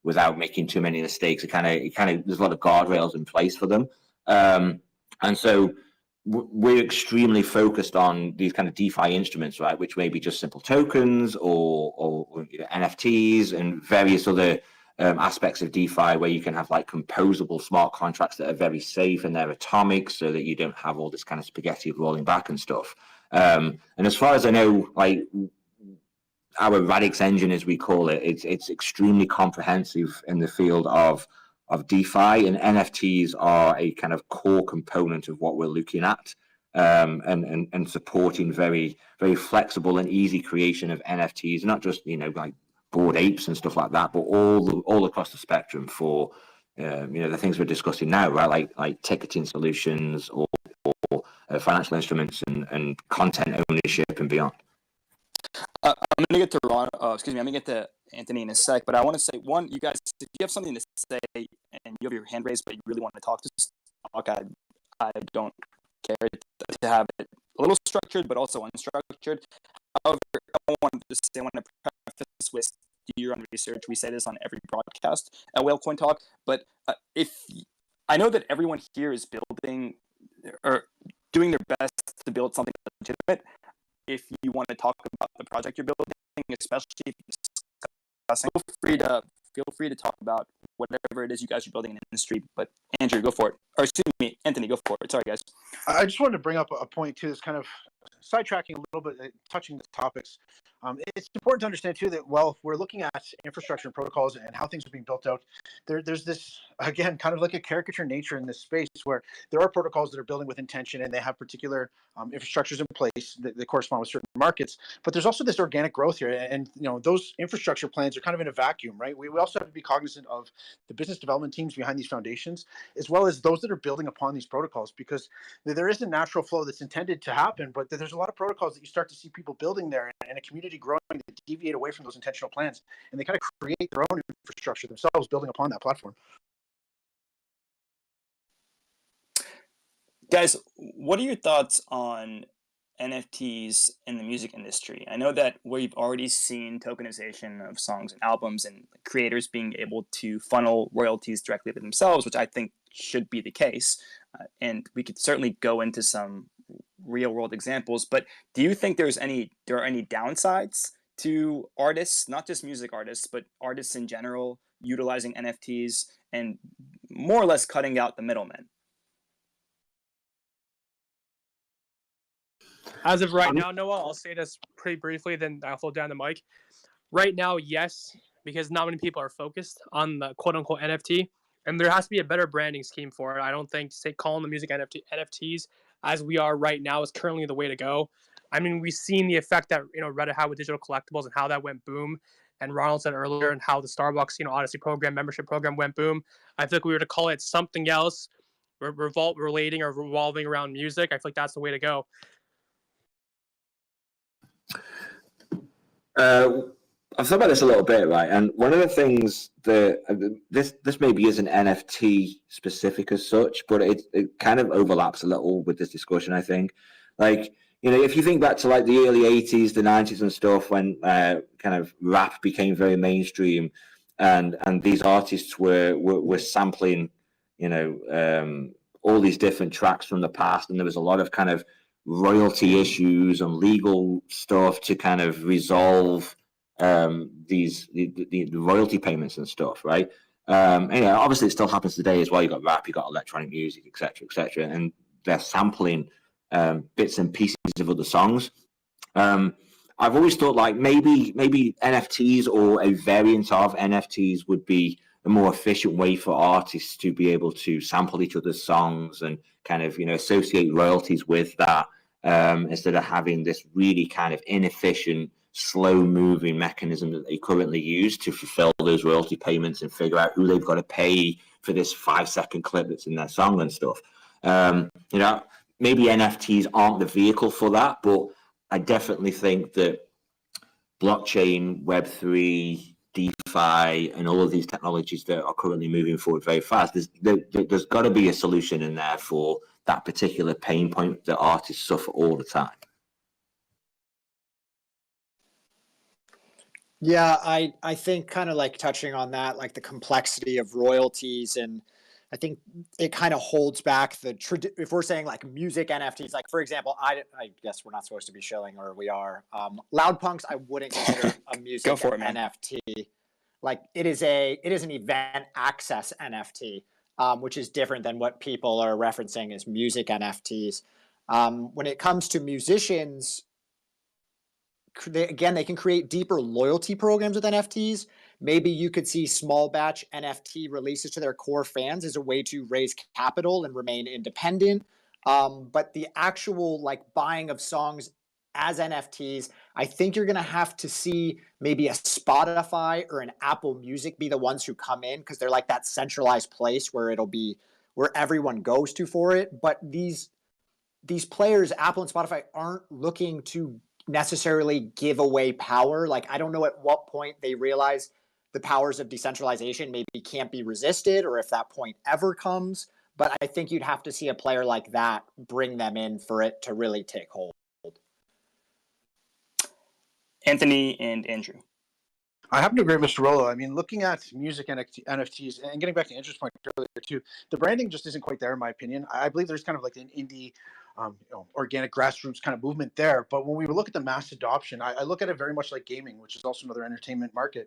without making too many mistakes. It kind of there's a lot of guardrails in place for them, and so we're extremely focused on these kind of DeFi instruments, right? Which may be just simple tokens or NFTs and various other aspects of DeFi where you can have like composable smart contracts that are very safe and they're atomic, so that you don't have all this kind of spaghetti of rolling back and stuff. And as far as I know, like our Radix engine, as we call it, it's extremely comprehensive in the field of DeFi, and NFTs are a kind of core component of what we're looking at, and supporting very, very flexible and easy creation of NFTs, not just like Bored Apes and stuff like that, but all across the spectrum for the things we're discussing now, right? Like ticketing solutions or financial instruments and content ownership and beyond. I'm gonna get to Ron. I'm gonna get to Anthony in a sec, but I want to say one, you guys, if you have something to say and you have your hand raised, but you really want to talk, I don't care to have it a little structured, but also unstructured. However, I want to preface with, do your own research. We say this on every broadcast at Whalecoin Talk, but if I know that everyone here is building or doing their best to build something legitimate. If you want to talk about the project you're building, especially if you're discussing, feel free to talk about whatever it is you guys are building in the industry. But Andrew, go for it. Or excuse me, Anthony, go for it. Sorry, guys. I just wanted to bring up a point too. That's kind of sidetracking a little bit, touching the topics. It's important to understand too that while we're looking at infrastructure and protocols and how things are being built out, there's this, again, kind of like a caricature nature in this space where there are protocols that are building with intention and they have particular infrastructures in place that correspond with certain markets. But there's also this organic growth here, and those infrastructure plans are kind of in a vacuum, right? We also have to be cognizant of the business development teams behind these foundations, as well as those that are building upon these protocols, because there is a natural flow that's intended to happen, but there's a lot of protocols that you start to see people building there and a community growing that deviate away from those intentional plans, and they kind of create their own infrastructure themselves, building upon that platform. Guys, what are your thoughts on NFTs in the music industry? I know that we've already seen tokenization of songs and albums and creators being able to funnel royalties directly to themselves, which I think should be the case. And we could certainly go into some real world examples, but do you think there are any downsides to artists, not just music artists, but artists in general, utilizing NFTs and more or less cutting out the middlemen? As of right now, Noah, I'll say this pretty briefly, then I'll throw down the mic. Right now, yes, because not many people are focused on the quote-unquote NFT, and there has to be a better branding scheme for it. I don't think calling the music NFTs as we are right now is currently the way to go. I mean, we've seen the effect that Reddit had with digital collectibles and how that went boom. And Ronald said earlier, and how the Starbucks Odyssey program, membership program went boom. I feel like we were to call it something else, relating or revolving around music. I feel like that's the way to go. I've thought about this a little bit, right? And one of the things that this maybe isn't NFT specific as such, but it kind of overlaps a little with this discussion, I think. Like, if you think back to like the early 80s, the 90s and stuff, when kind of rap became very mainstream, and these artists were sampling, all these different tracks from the past, and there was a lot of kind of royalty issues and legal stuff to kind of resolve the royalty payments and stuff, right? Obviously it still happens today as well. You got rap, you got electronic music, etc., and they're sampling bits and pieces of other songs. I've always thought like maybe NFTs or a variant of NFTs would be a more efficient way for artists to be able to sample each other's songs and kind of, associate royalties with that, instead of having this really kind of inefficient, slow moving mechanism that they currently use to fulfill those royalty payments and figure out who they've got to pay for this 5-second clip that's in their song and stuff. Maybe NFTs aren't the vehicle for that, but I definitely think that blockchain, Web3, DeFi, and all of these technologies that are currently moving forward very fast, there's got to be a solution in there for that particular pain point that artists suffer all the time. Yeah, I think kind of like touching on that, like the complexity of royalties, and I think it kind of holds back if we're saying like music NFTs, like for example, I guess we're not supposed to be showing, or we are. Loud Punks, I wouldn't consider a music Go for it, man. NFT. Like it is an event access NFT, which is different than what people are referencing as music NFTs. When it comes to musicians, they can create deeper loyalty programs with NFTs. Maybe you could see small batch NFT releases to their core fans as a way to raise capital and remain independent. But the actual like buying of songs as NFTs, I think you're going to have to see maybe a Spotify or an Apple Music be the ones who come in, because they're like that centralized place where it'll be where everyone goes to for it. But these players, Apple and Spotify, aren't looking to necessarily give away power. Like, I don't know at what point they realize the powers of decentralization maybe can't be resisted, or if that point ever comes. But I think you'd have to see a player like that bring them in for it to really take hold. Anthony and Andrew. I happen to agree with Mr. Rollo. I mean, looking at music NFTs, and getting back to Andrew's point earlier too, the branding just isn't quite there in my opinion. I believe there's kind of like an indie, organic grassroots kind of movement there. But when we look at the mass adoption, I look at it very much like gaming, which is also another entertainment market.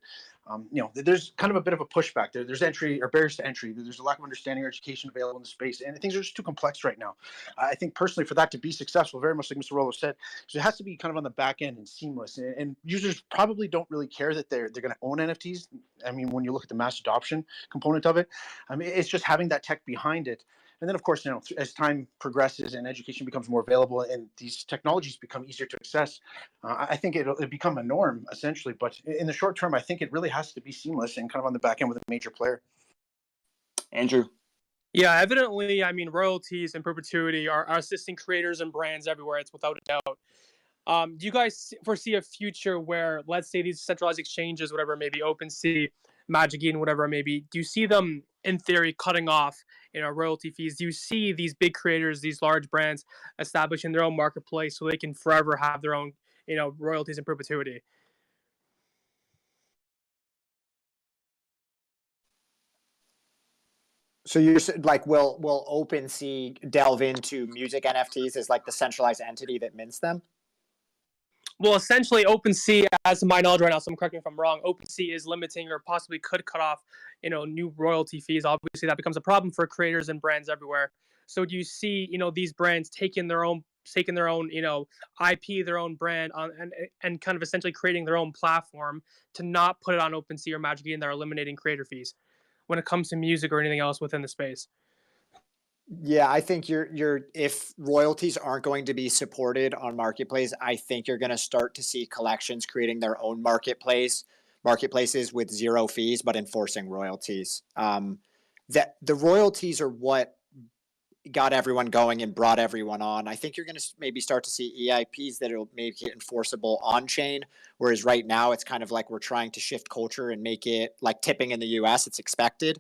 There's kind of a bit of a pushback there. There's entry or barriers to entry. There's a lack of understanding or education available in the space, and things are just too complex right now. I think personally, for that to be successful, very much like Mr. Rollo said, so it has to be kind of on the back end and seamless. And users probably don't really care that they're going to own NFTs. I mean, when you look at the mass adoption component of it, I mean, it's just having that tech behind it. And then, of course, as time progresses and education becomes more available and these technologies become easier to access, I think it'll become a norm, essentially. But in the short term, I think it really has to be seamless and kind of on the back end with a major player. Andrew. Yeah, evidently, I mean, royalties in perpetuity are assisting creators and brands everywhere. It's without a doubt. Do you guys foresee a future where, let's say, these centralized exchanges, whatever it may be, OpenSea, Magic Eden, whatever it may be, do you see them, in theory, cutting off, royalty fees? Do you see these big creators, these large brands, establishing their own marketplace so they can forever have their own, royalties in perpetuity? So you're like, will OpenSea delve into music NFTs as like the centralized entity that mints them? Well, essentially, OpenSea, as to my knowledge right now, someone correct me if I'm wrong, OpenSea is limiting or possibly could cut off, new royalty fees. Obviously, that becomes a problem for creators and brands everywhere. So do you see, these brands taking their own, IP, their own brand on, and kind of essentially creating their own platform to not put it on OpenSea or Magic Eden that are eliminating creator fees when it comes to music or anything else within the space? Yeah, I think if royalties aren't going to be supported on marketplace, I think you're going to start to see collections creating their own marketplaces with zero fees, but enforcing royalties. That the royalties are what got everyone going and brought everyone on. I think you're going to maybe start to see EIPs that will make it enforceable on chain, whereas right now it's kind of like we're trying to shift culture and make it like tipping in the US. It's expected.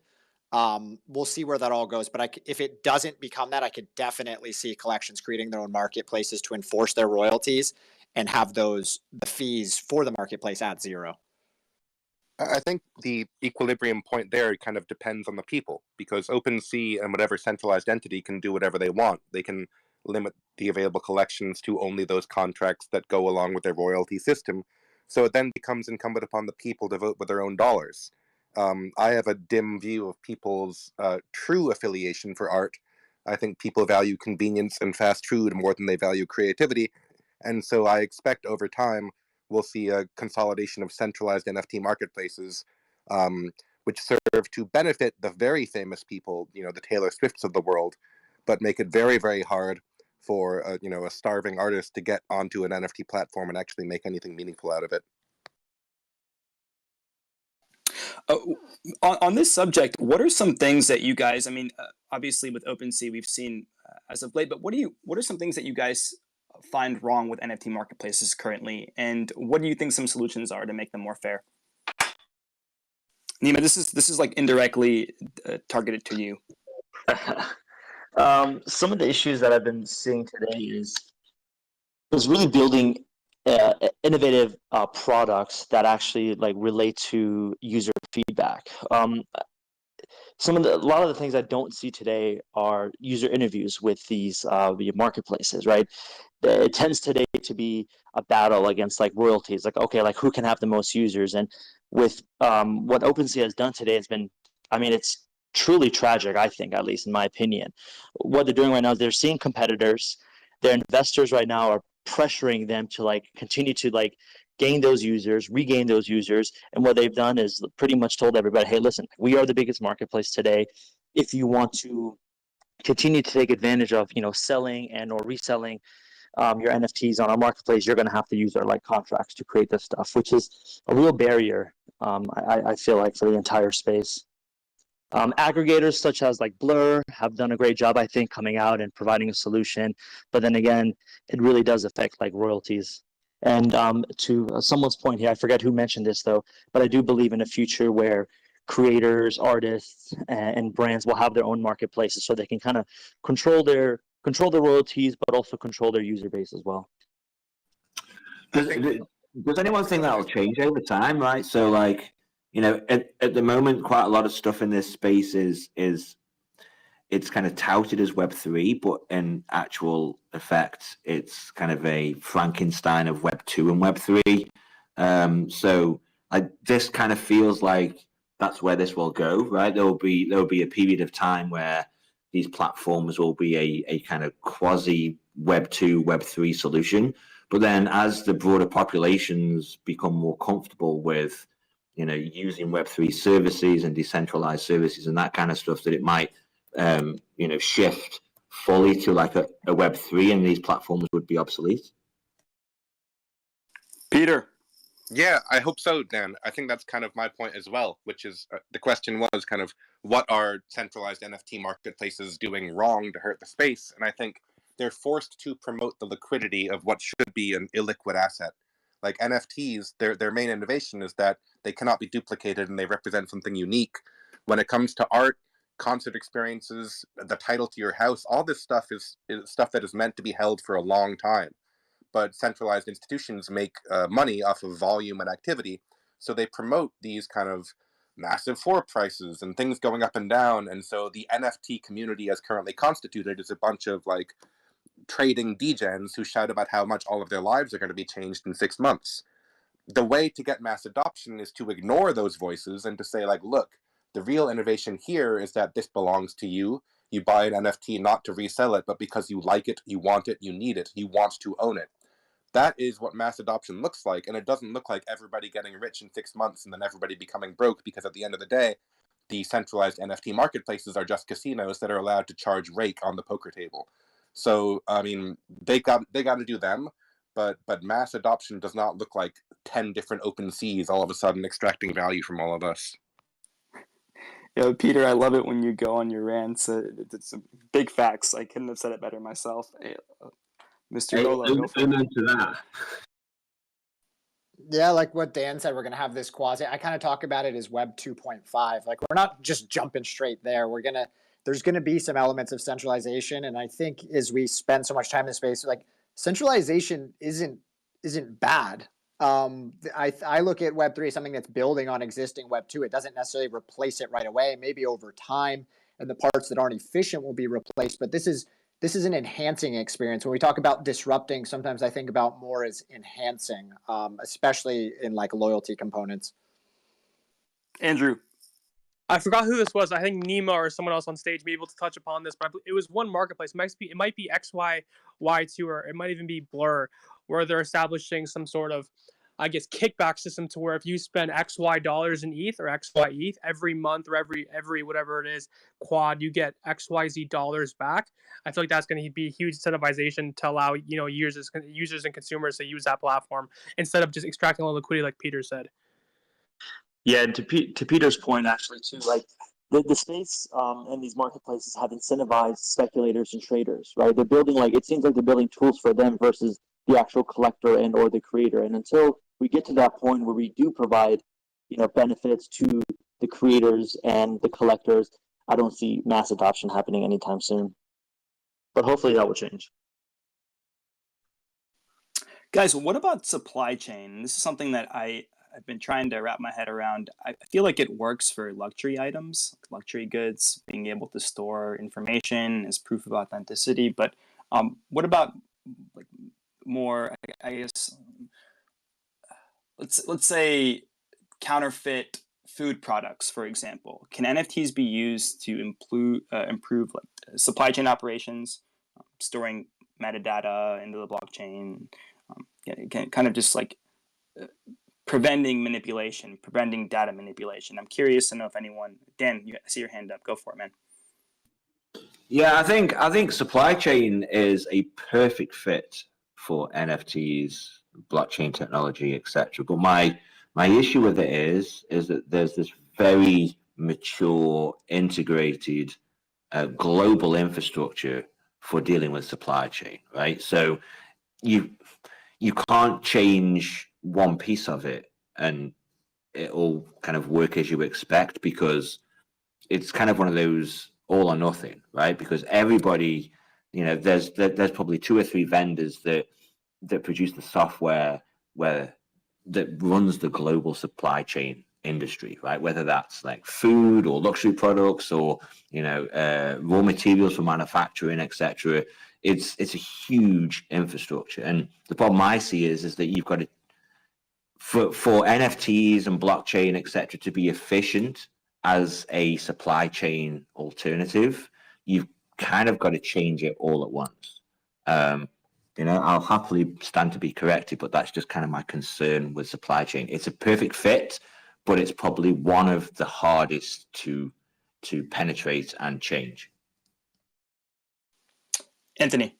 We'll see where that all goes. But if it doesn't become that, I could definitely see collections creating their own marketplaces to enforce their royalties and have the fees for the marketplace at zero. I think the equilibrium point there kind of depends on the people, because OpenSea and whatever centralized entity can do whatever they want. They can limit the available collections to only those contracts that go along with their royalty system. So it then becomes incumbent upon the people to vote with their own dollars. I have a dim view of people's true affiliation for art. I think people value convenience and fast food more than they value creativity. And so I expect over time, we'll see a consolidation of centralized NFT marketplaces, which serve to benefit the very famous people, the Taylor Swifts of the world, but make it very, very hard for a starving artist to get onto an NFT platform and actually make anything meaningful out of it. On this subject, what are some things that you guys, obviously with OpenSea we've seen as of late, but what are some things that you guys find wrong with NFT marketplaces currently, and what do you think some solutions are to make them more fair? Nima, this is like indirectly targeted to you. Some of the issues that I've been seeing today is really building innovative products that actually like relate to user feedback. A lot of the things I don't see today are user interviews with these marketplaces, right? It tends today to be a battle against like royalties, like, okay, like who can have the most users? And with what OpenSea has done today has been, it's truly tragic, I think, at least in my opinion. What they're doing right now is they're seeing competitors, their investors right now are pressuring them to like continue to like gain those users, regain those users. And what they've done is pretty much told everybody, hey, listen, we are the biggest marketplace today. If you want to continue to take advantage of, selling and or reselling your NFTs on our marketplace, you're going to have to use our like contracts to create this stuff, which is a real barrier, I feel like, for the entire space. Aggregators such as like Blur have done a great job, I think, coming out and providing a solution. But then again, it really does affect like royalties. And to someone's point here, I forget who mentioned this though, but I do believe in a future where creators, artists, and brands will have their own marketplaces, so they can kind of control their royalties, but also control their user base as well. Does anyone think that'll change over time? Right, so like, at the moment, quite a lot of stuff in this space is it's kind of touted as Web3, but in actual effect, it's kind of a Frankenstein of Web2 and Web3. So this kind of feels like that's where this will go, right? There will be a period of time where these platforms will be a kind of quasi Web2, Web3 solution. But then as the broader populations become more comfortable with, using Web3 services and decentralized services and that kind of stuff, that it might, shift fully to like a Web3 and these platforms would be obsolete. Peter. Yeah, I hope so, Dan. I think that's kind of my point as well, which is the question was kind of what are centralized NFT marketplaces doing wrong to hurt the space? And I think they're forced to promote the liquidity of what should be an illiquid asset. Like NFTs, their main innovation is that they cannot be duplicated and they represent something unique. When it comes to art, concert experiences, the title to your house, all this stuff is stuff that is meant to be held for a long time. But centralized institutions make money off of volume and activity, so they promote these kind of massive floor prices and things going up and down. And so the NFT community as currently constituted is a bunch of like trading degens who shout about how much all of their lives are going to be changed in 6 months. The way to get mass adoption is to ignore those voices and to say, like, look, the real innovation here is that this belongs to you. You buy an NFT not to resell it, but because you like it, you want it, you need it, you want to own it. That is what mass adoption looks like, and it doesn't look like everybody getting rich in 6 months and then everybody becoming broke, because at the end of the day, the centralized NFT marketplaces are just casinos that are allowed to charge rake on the poker table. So, they got to do them, but mass adoption does not look like 10 different open seas all of a sudden extracting value from all of us. Peter, I love it when you go on your rants. It's big facts. I couldn't have said it better myself. Mr. Gola, go for it. To that. Yeah, like what Dan said, we're going to have this quasi. I kind of talk about it as Web 2.5. Like, we're not just jumping straight there. There's going to be some elements of centralization. And I think as we spend so much time in this space, like, centralization isn't bad. I look at Web3 as something that's building on existing Web2. It doesn't necessarily replace it right away. Maybe over time, and the parts that aren't efficient will be replaced. But this is an enhancing experience. When we talk about disrupting, sometimes I think about more as enhancing, especially in like loyalty components. Andrew. I forgot who this was. I think Nima or someone else on stage may be able to touch upon this, but it was one marketplace. It might be XYY2, or it might even be Blur, where they're establishing some sort of I guess, kickback system to where if you spend XY dollars in ETH or XY ETH every month or every whatever it is quad, you get XYZ dollars back. I feel like that's going to be a huge incentivization to allow users and consumers to use that platform instead of just extracting all the liquidity, like Peter said. Yeah, and to Peter's point, actually, too, like the space and these marketplaces have incentivized speculators and traders, right? They're building, like, it seems like they're building tools for them versus the actual collector and or the creator. And until we get to that point where we do provide, benefits to the creators and the collectors, I don't see mass adoption happening anytime soon. But hopefully that will change. Guys, what about supply chain? This is something that I've been trying to wrap my head around. I feel like it works for luxury items, luxury goods, being able to store information as proof of authenticity. But what about like more, I guess, let's say counterfeit food products, for example? Can NFTs be used to improve like supply chain operations, storing metadata into the blockchain, kind of just like preventing manipulation, preventing data manipulation? I'm curious to know if anyone, Dan, I see your hand up. Go for it, man. Yeah, I think supply chain is a perfect fit for NFTs, blockchain technology, etc. But my issue with it is that there's this very mature, integrated, global infrastructure for dealing with supply chain, right? So you can't change one piece of it and it'll kind of work as you expect, because it's kind of one of those all or nothing, right? Because everybody, there's probably 2 or 3 vendors that produce the software that runs the global supply chain industry, right? Whether that's like food or luxury products or raw materials for manufacturing, etc. It's a huge infrastructure, and the problem I see is that you've got to, for NFTs and blockchain, etc., to be efficient as a supply chain alternative, you've kind of got to change it all at once. I'll happily stand to be corrected, but that's just kind of my concern with supply chain. It's a perfect fit, but it's probably one of the hardest to penetrate and change. Anthony.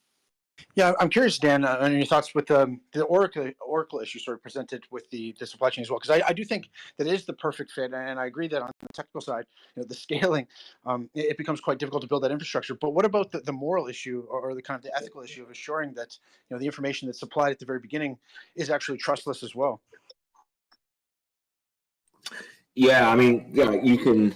Yeah, I'm curious, Dan, on your thoughts with the Oracle issue sort of presented with the supply chain as well, because I do think that it is the perfect fit, and I agree that on the technical side, the scaling, it becomes quite difficult to build that infrastructure. But what about the moral issue or the kind of the ethical issue of assuring that the information that's supplied at the very beginning is actually trustless as well? Yeah, I mean, you can.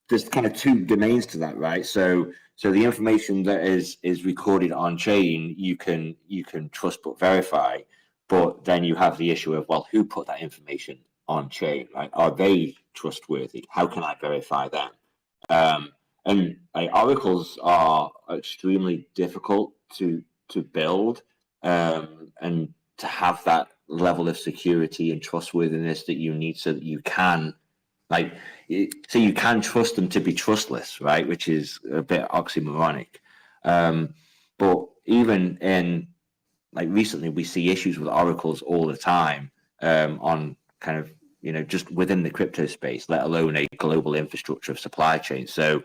There's kind of 2 domains to that, right? So the information that is recorded on chain, you can trust but verify, but then you have the issue of, well, who put that information on chain, right? Are they trustworthy? How can I verify them? And oracles are extremely difficult to build, and to have that level of security and trustworthiness that you need so that you can. So you can trust them to be trustless, right? Which is a bit oxymoronic. But even in recently, we see issues with oracles all the time, on kind of just within the crypto space, let alone a global infrastructure of supply chain. So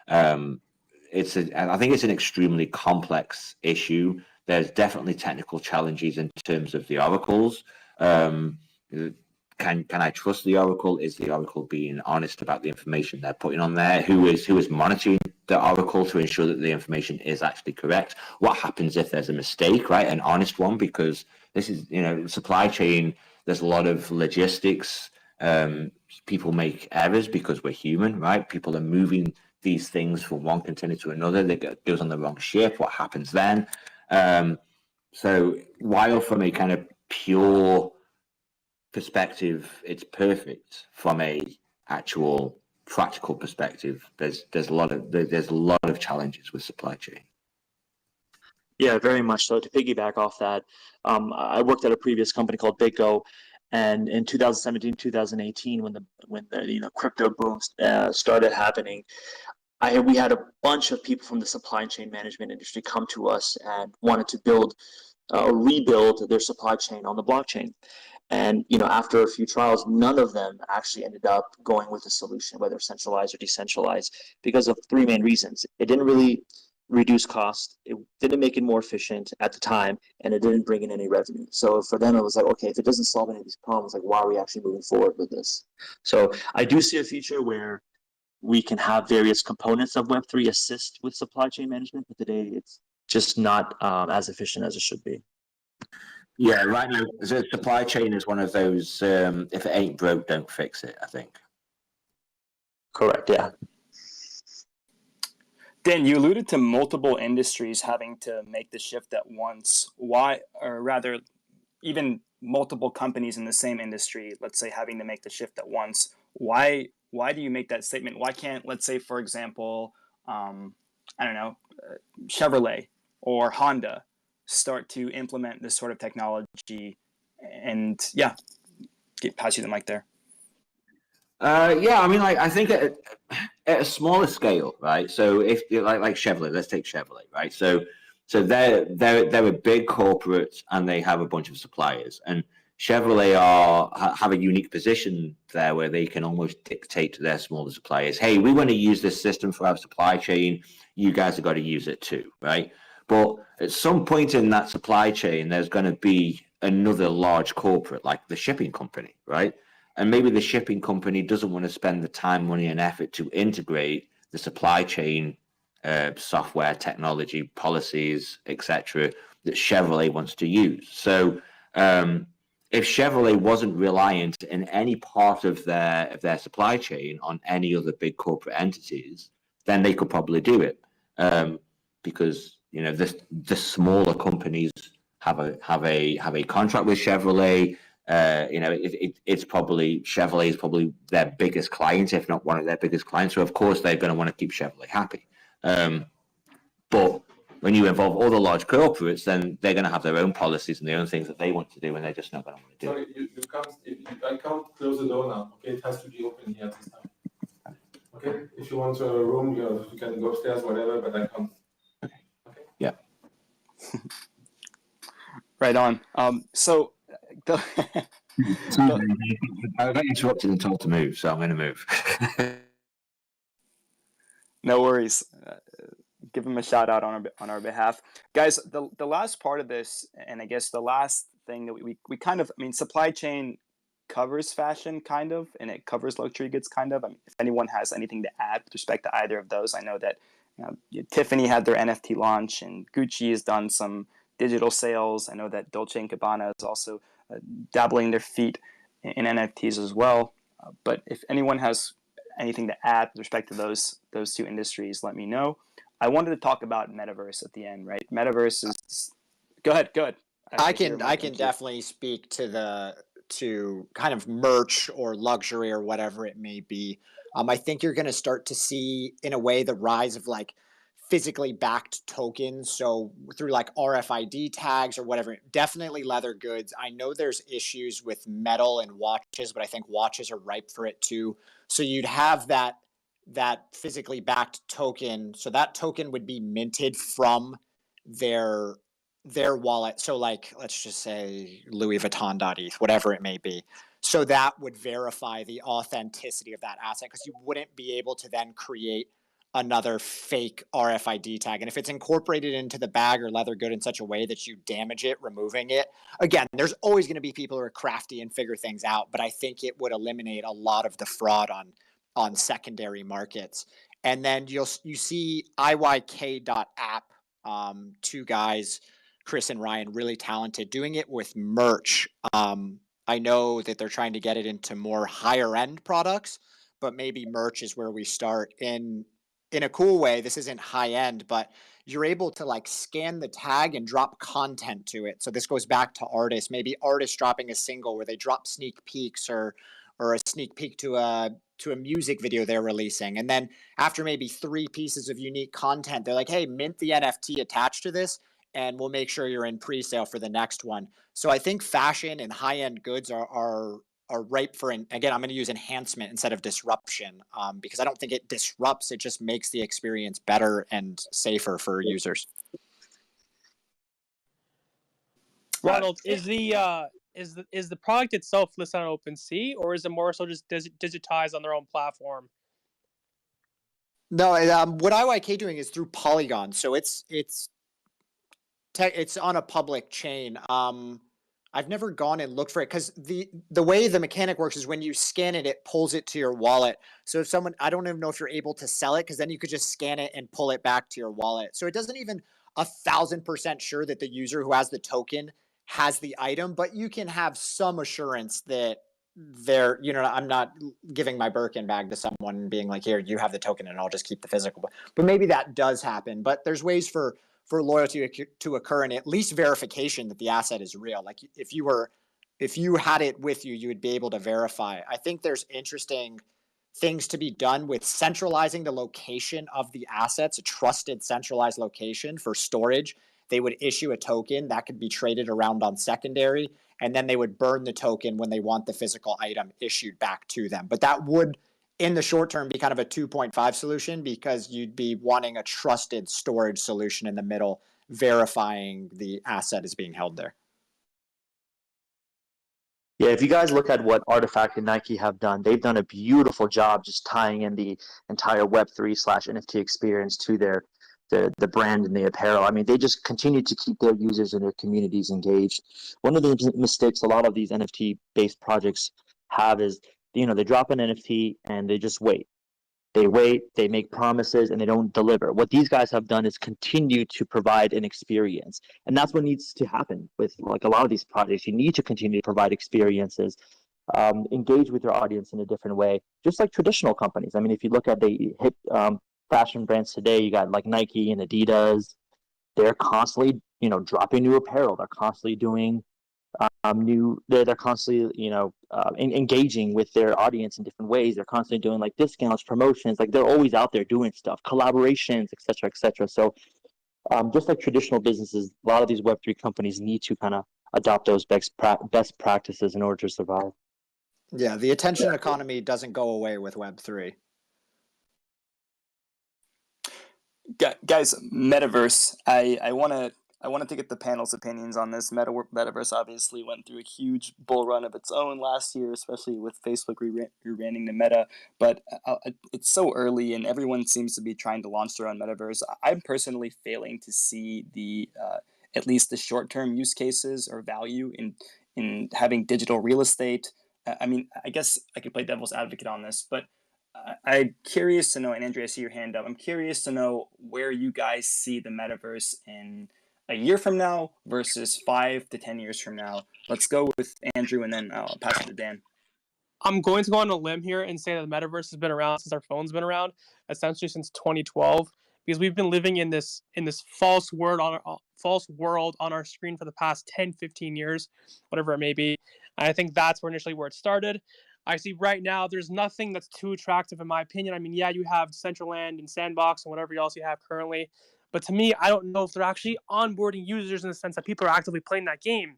I think it's an extremely complex issue. There's definitely technical challenges in terms of the oracles. Can I trust the oracle? Is the oracle being honest about the information they're putting on there? Who is monitoring the oracle to ensure that the information is actually correct? What happens if there's a mistake, right? An honest one, because this is supply chain. There's a lot of logistics. People make errors because we're human, right? People are moving these things from one container to another. That goes on the wrong ship. What happens then? So while from a kind of pure perspective, it's perfect, from a actual practical perspective, there's a lot of challenges with supply chain. Yeah, very much so. To piggyback off that, I worked at a previous company called BitGo, and in 2017, 2018, when the crypto boom started happening, we had a bunch of people from the supply chain management industry come to us and wanted to build or rebuild their supply chain on the blockchain. And after a few trials, none of them actually ended up going with a solution, whether centralized or decentralized, because of three main reasons. It didn't really reduce cost, it didn't make it more efficient at the time, and it didn't bring in any revenue. So for them, it was like, okay, if it doesn't solve any of these problems, like, why are we actually moving forward with this? So I do see a future where we can have various components of Web3 assist with supply chain management, but today it's just not as efficient as it should be. Yeah, right now, the supply chain is one of those, if it ain't broke, don't fix it, I think. Correct, yeah. Dan, you alluded to multiple industries having to make the shift at once. Why, or rather, even multiple companies in the same industry, let's say, having to make the shift at once. Why do you make that statement? Why can't, let's say, for example, I don't know, Chevrolet or Honda start to implement this sort of technology? And yeah, pass you the mic there. Yeah, I mean, like, I think at a smaller scale, right? So if like Chevrolet, let's take Chevrolet, right? So they're a big corporate and they have a bunch of suppliers, and Chevrolet have a unique position there where they can almost dictate to their smaller suppliers, hey, we want to use this system for our supply chain. You guys have got to use it too, right? But at some point in that supply chain, there's going to be another large corporate like the shipping company, right? And maybe the shipping company doesn't want to spend the time, money, and effort to integrate the supply chain software, technology, policies, etc., that Chevrolet wants to use. So if Chevrolet wasn't reliant in any part of their supply chain on any other big corporate entities, then they could probably do it, because the smaller companies have a contract with Chevrolet. It's probably Chevrolet is probably their biggest client, if not one of their biggest clients. So of course they're going to want to keep Chevrolet happy. But when you involve all the large corporates, then they're going to have their own policies and their own things that they want to do, and they're just not going to want to do it. Sorry, I can't close the door now. Okay, it has to be open here this time. Okay, if you want a room, you can go upstairs, whatever, but I can't. Okay. Yeah. Right on. So. I got interrupted and told to move, so I'm going to move. No worries. Give him a shout out on our behalf, guys. The last part of this, and I guess the last thing that we kind of, I mean, supply chain covers fashion kind of, and it covers luxury goods kind of. I mean, if anyone has anything to add with respect to either of those, I know that Tiffany had their NFT launch, and Gucci has done some digital sales. I know that Dolce & Gabbana is also dabbling their feet in NFTs as well. But if anyone has anything to add with respect to those two industries, let me know. I wanted to talk about metaverse at the end, right? Metaverse is. Go ahead. I can definitely speak to kind of merch or luxury or whatever it may be. I think you're going to start to see, in a way, the rise of like physically backed tokens. So through like RFID tags or whatever, definitely leather goods. I know there's issues with metal and watches, but I think watches are ripe for it too. So you'd have that physically backed token. So that token would be minted from their wallet. So like, let's just say Louis Vuitton.eth, whatever it may be. So that would verify the authenticity of that asset, because you wouldn't be able to then create another fake RFID tag. And if it's incorporated into the bag or leather good in such a way that you damage it, removing it, again, there's always going to be people who are crafty and figure things out, but I think it would eliminate a lot of the fraud on secondary markets. And then you see IYK.app, two guys, Chris and Ryan, really talented, doing it with merch. I know that they're trying to get it into more higher end products, but maybe merch is where we start in a cool way. This isn't high end, but you're able to like scan the tag and drop content to it. So this goes back to artists, maybe artists dropping a single where they drop sneak peeks or a sneak peek to a music video they're releasing. And then after maybe 3 pieces of unique content, they're like, hey, mint the NFT attached to this, and we'll make sure you're in pre-sale for the next one. So I think fashion and high-end goods are ripe for, again, I'm going to use enhancement instead of disruption, because I don't think it disrupts, it just makes the experience better and safer for users. Ronald, is is the product itself listed on OpenSea, or is it more so just digitized on their own platform? No, what IYK doing is through Polygon, so it's on a public chain. I've never gone and looked for it because the way the mechanic works is when you scan it, it pulls it to your wallet. So if someone, I don't even know if you're able to sell it, because then you could just scan it and pull it back to your wallet. So it doesn't even 1,000% sure that the user who has the token has the item, but you can have some assurance that they're, I'm not giving my Birkin bag to someone and being like, here, you have the token and I'll just keep the physical. But maybe that does happen. But there's ways for loyalty to occur, and at least verification that the asset is real. Like if you had it with you, you would be able to verify. I think there's interesting things to be done with centralizing the location of the assets, a trusted centralized location for storage. They would issue a token that could be traded around on secondary, and then they would burn the token when they want the physical item issued back to them. But that would, in the short term, be kind of a 2.5 solution, because you'd be wanting a trusted storage solution in the middle, verifying the asset is being held there. Yeah, if you guys look at what Artifact and Nike have done, they've done a beautiful job just tying in the entire Web3/NFT experience to the brand and the apparel. I mean, they just continue to keep their users and their communities engaged. One of the mistakes a lot of these NFT-based projects have is, they drop an NFT and they just wait. They make promises, and they don't deliver. What these guys have done is continue to provide an experience. And that's what needs to happen with like a lot of these projects. You need to continue to provide experiences, engage with your audience in a different way, just like traditional companies. I mean, if you look at the hip fashion brands today, you got like Nike and Adidas. They're constantly, dropping new apparel. They're constantly doing they're constantly engaging with their audience in different ways. They're constantly doing like discounts, promotions. Like they're always out there doing stuff, collaborations, etc. So just like traditional businesses, a lot of these Web3 companies need to kind of adopt those best practices in order to survive. Yeah, the attention economy doesn't go away with Web3. Guys, metaverse. I want to get the panel's opinions on this. Metaverse obviously went through a huge bull run of its own last year, especially with Facebook rebranding to Meta. But it's so early, and everyone seems to be trying to launch their own metaverse. I'm personally failing to see the at least the short-term use cases or value in having digital real estate. I mean, I guess I could play devil's advocate on this, but I'm curious to know, and Andrea, I see your hand up. I'm curious to know where you guys see the metaverse in a year from now versus 5 to 10 years from now. Let's go with Andrew, and then I'll pass it to Dan. I'm going to go on a limb here and say that the metaverse has been around since our phone's been around, essentially since 2012, because we've been living in this false world on our screen for the past 10, 15 years, whatever it may be. And I think that's initially where it started. I see right now there's nothing that's too attractive in my opinion. I mean, yeah, you have Decentraland and Sandbox and whatever else you have currently. But to me, I don't know if they're actually onboarding users in the sense that people are actively playing that game.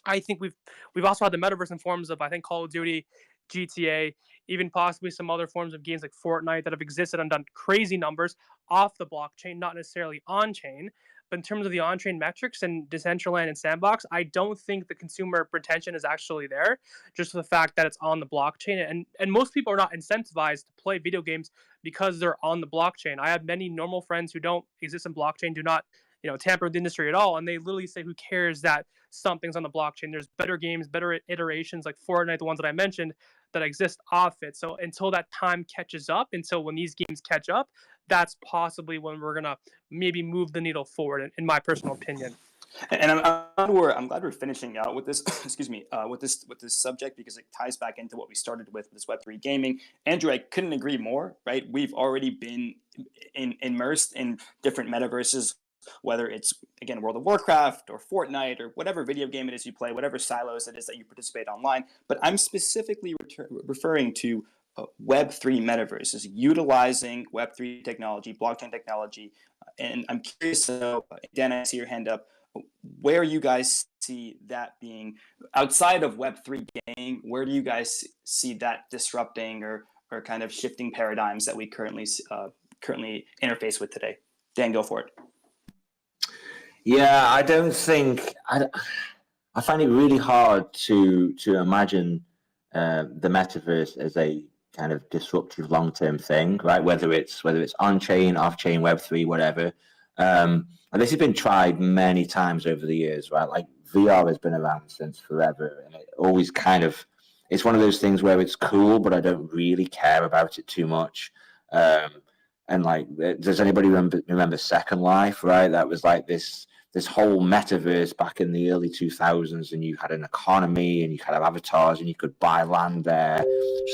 I think we've also had the metaverse in forms of, I think, Call of Duty, GTA, even possibly some other forms of games like Fortnite that have existed and done crazy numbers off the blockchain, not necessarily on-chain. But in terms of the on-chain metrics and Decentraland and Sandbox, I don't think the consumer retention is actually there, just for the fact that it's on the blockchain. And most people are not incentivized to play video games because they're on the blockchain. I have many normal friends who don't exist in blockchain, do not tamper with the industry at all, and they literally say, who cares that something's on the blockchain? There's better games, better iterations like Fortnite, the ones that I mentioned, that exist off it. So until that time catches up, until when these games catch up, that's possibly when we're gonna maybe move the needle forward, in my personal opinion. And I'm glad we're finishing out with this. Excuse me, with this subject, because it ties back into what we started with this Web3 gaming. Andrew, I couldn't agree more. Right, we've already been immersed in different metaverses, whether it's, again, World of Warcraft or Fortnite or whatever video game it is you play, whatever silos it is that you participate online. But I'm specifically referring to Web3 metaverses, utilizing Web3 technology, blockchain technology. And I'm curious to know, Dan, I see your hand up, where you guys see that being outside of Web3 gaming. Where do you guys see that disrupting or kind of shifting paradigms that we currently interface with today? Dan, go for it. Yeah, I don't think I find it really hard to imagine the metaverse as a kind of disruptive long-term thing, right? Whether it's on-chain, off-chain, Web3, whatever. And this has been tried many times over the years, right? Like VR has been around since forever, and it always kind of, it's one of those things where it's cool, but I don't really care about it too much. And like, does anybody remember Second Life, right? That was like this whole metaverse back in the early 2000s, and you had an economy and you had avatars and you could buy land there.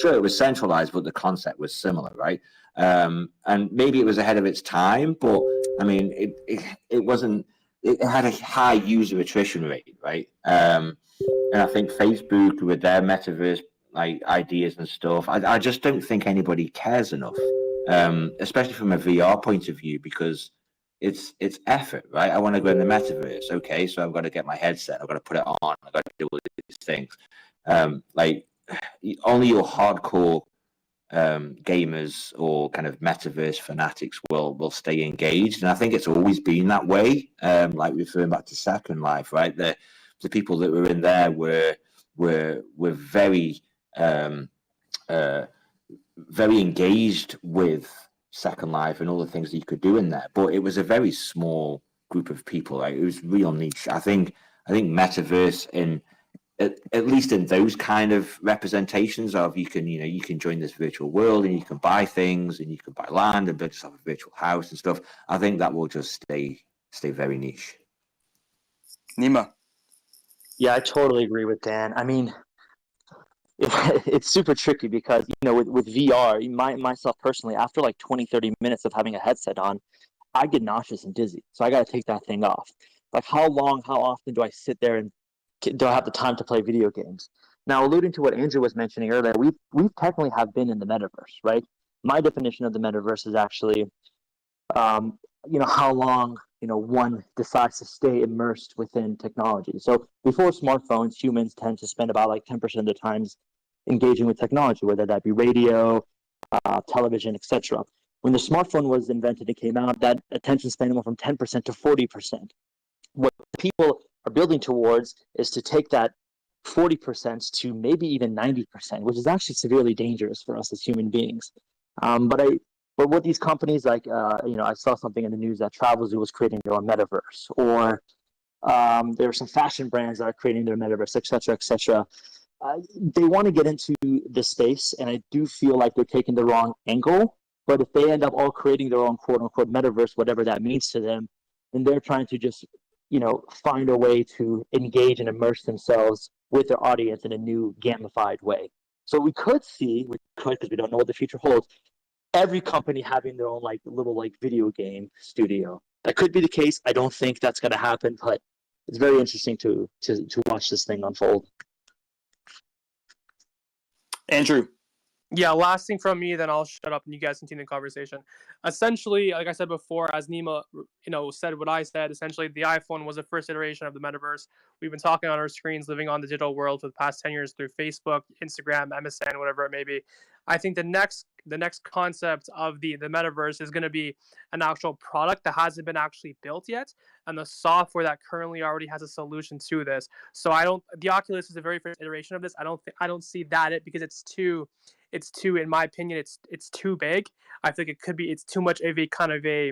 Sure, it was centralized, but the concept was similar, right? And maybe it was ahead of its time, but I mean, it wasn't, it had a high user attrition rate, right? And I think Facebook with their metaverse like ideas and stuff, I just don't think anybody cares enough, especially from a VR point of view, because it's effort, right? I want to go in the metaverse. Okay, so I've got to get my headset. I've got to put it on. I've got to do all these things. Like only your hardcore gamers or kind of metaverse fanatics will stay engaged, and I think it's always been that way. Like referring back to Second Life, right? The people that were in there were very very engaged with Second Life and all the things that you could do in there, but it was a very small group of people. Like it was real niche. I think metaverse in at least in those kind of representations of you can join this virtual world and you can buy things and you can buy land and build yourself a virtual house and stuff. I think that will just stay very niche. Nima. Yeah, I totally agree with Dan. I mean, it's super tricky because, with VR, myself personally, after like 20, 30 minutes of having a headset on, I get nauseous and dizzy. So I got to take that thing off. Like how often do I sit there and do I have the time to play video games? Now, alluding to what Andrew was mentioning earlier, we technically have been in the metaverse, right? My definition of the metaverse is actually, how long, one decides to stay immersed within technology. So before smartphones, humans tend to spend about like 10% of their times engaging with technology, whether that be radio, television, etc. When the smartphone was invented and came out, that attention span went from 10% to 40%. What people are building towards is to take that 40% to maybe even 90%, which is actually severely dangerous for us as human beings. But what these companies like, I saw something in the news that Travelzoo was creating their own metaverse, or there are some fashion brands that are creating their metaverse, et cetera, et cetera. They want to get into the space, and I do feel like they're taking the wrong angle. But if they end up all creating their own quote unquote metaverse, whatever that means to them, then they're trying to just, find a way to engage and immerse themselves with their audience in a new gamified way. So we could, because we don't know what the future holds, every company having their own like little like video game studio. That could be the case. I don't think that's going to happen, but it's very interesting to watch this thing unfold. Andrew. Yeah, last thing from me, then I'll shut up and you guys continue the conversation. Essentially, like I said before, as Nima, said what I said, essentially the iPhone was the first iteration of the metaverse. We've been talking on our screens, living on the digital world for the past 10 years through Facebook, Instagram, MSN, whatever it may be. I think the next concept of the metaverse is going to be an actual product that hasn't been actually built yet, and the software that currently already has a solution to this. So the Oculus is the very first iteration of this. I don't see that because it's too, in my opinion, it's too big. I think it's too much of a kind of a,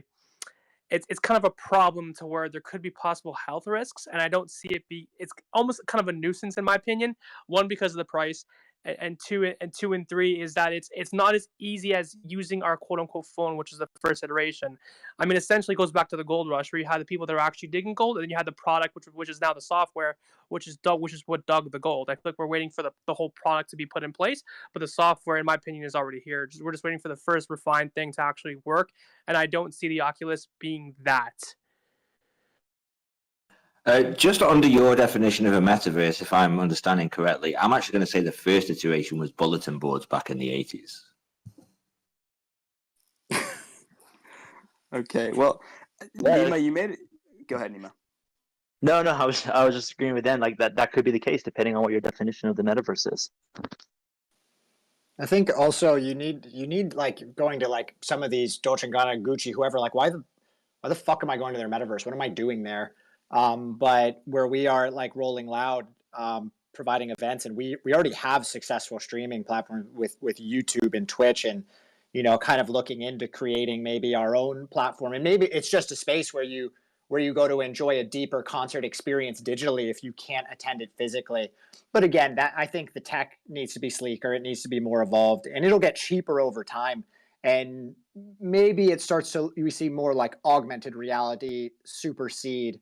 it's kind of a problem to where there could be possible health risks, and I don't see it's almost kind of a nuisance in my opinion. One, because of the price, and two and three is that it's not as easy as using our quote unquote phone, which is the first iteration. I mean, essentially it goes back to the gold rush, where you had the people that are actually digging gold, and then you had the product, which is now the software, which is what dug the gold. I feel like we're waiting for the whole product to be put in place, but the software, in my opinion, is already here. We're just waiting for the first refined thing to actually work, and I don't see the Oculus being that. Just under your definition of a metaverse, if I'm understanding correctly, I'm actually going to say the first iteration was bulletin boards back in the 80s. Okay, well, Nima, you made it. Go ahead, Nima. No, I was just agreeing with Dan. Like that could be the case depending on what your definition of the metaverse is. I think also you need like going to like some of these Dolce & Gabbana, Gucci, whoever. Like why the fuck am I going to their metaverse? What am I doing there? But where we are like Rolling Loud, providing events, and we already have successful streaming platforms with YouTube and Twitch, and kind of looking into creating maybe our own platform, and maybe it's just a space where you go to enjoy a deeper concert experience digitally if you can't attend it physically. But again, that I think the tech needs to be sleeker, it needs to be more evolved, and it'll get cheaper over time. And maybe it starts to we see more like augmented reality supersede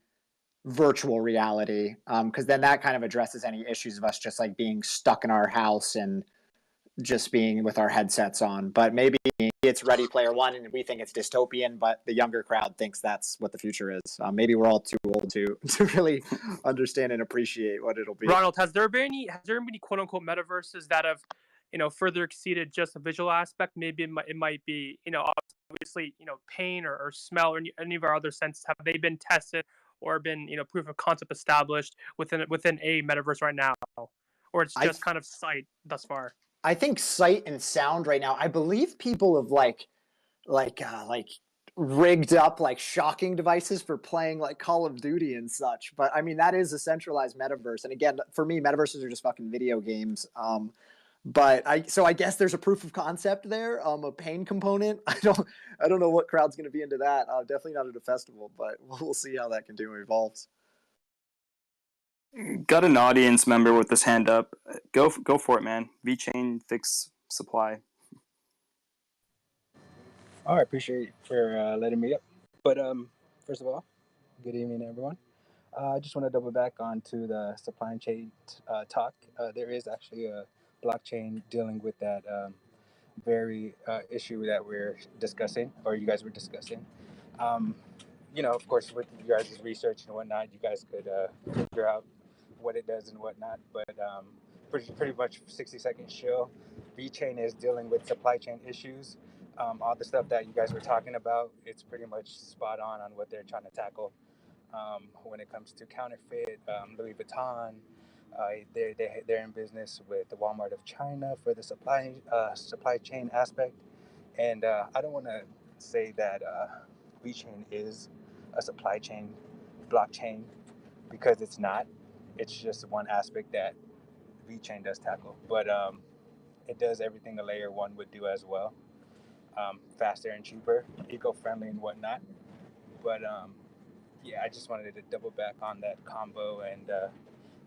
virtual reality, because then that kind of addresses any issues of us just like being stuck in our house and just being with our headsets on. But maybe it's Ready Player One and we think it's dystopian, but the younger crowd thinks that's what the future is. Maybe we're all too old to really understand and appreciate what it'll be. Ronald, has there been any quote unquote metaverses that have further exceeded just the visual aspect? Maybe it might be obviously pain or smell or any of our other senses. Have they been tested or been proof of concept established within a metaverse right now, or it's just kind of sight thus far? I think sight and sound right now. I believe people have like rigged up like shocking devices for playing like Call of Duty and such. But I mean, that is a centralized metaverse. And again, for me, metaverses are just fucking video games. But I guess there's a proof of concept there, a pain component. I don't know what crowd's going to be into that. Definitely not at a festival, but we'll see how that continue evolves. Got an audience member with his hand up. Go for it, man. VeChain fix supply. All right, appreciate you for letting me up. But first of all, good evening, everyone. I just want to double back onto the supply chain talk. There is actually a blockchain dealing with that very issue that we're discussing, or you guys were discussing. Of course, with you guys' research and whatnot, you guys could figure out what it does and whatnot. But pretty much 60-second show. VeChain is dealing with supply chain issues. All the stuff that you guys were talking about, it's pretty much spot on what they're trying to tackle. When it comes to counterfeit, Louis Vuitton, they're in business with the Walmart of China for the supply chain aspect. And I don't want to say that VeChain is a supply chain blockchain, because it's not. It's just one aspect that VeChain does tackle, but it does everything a layer one would do as well. Faster and cheaper, eco-friendly and whatnot. But yeah, I just wanted to double back on that combo and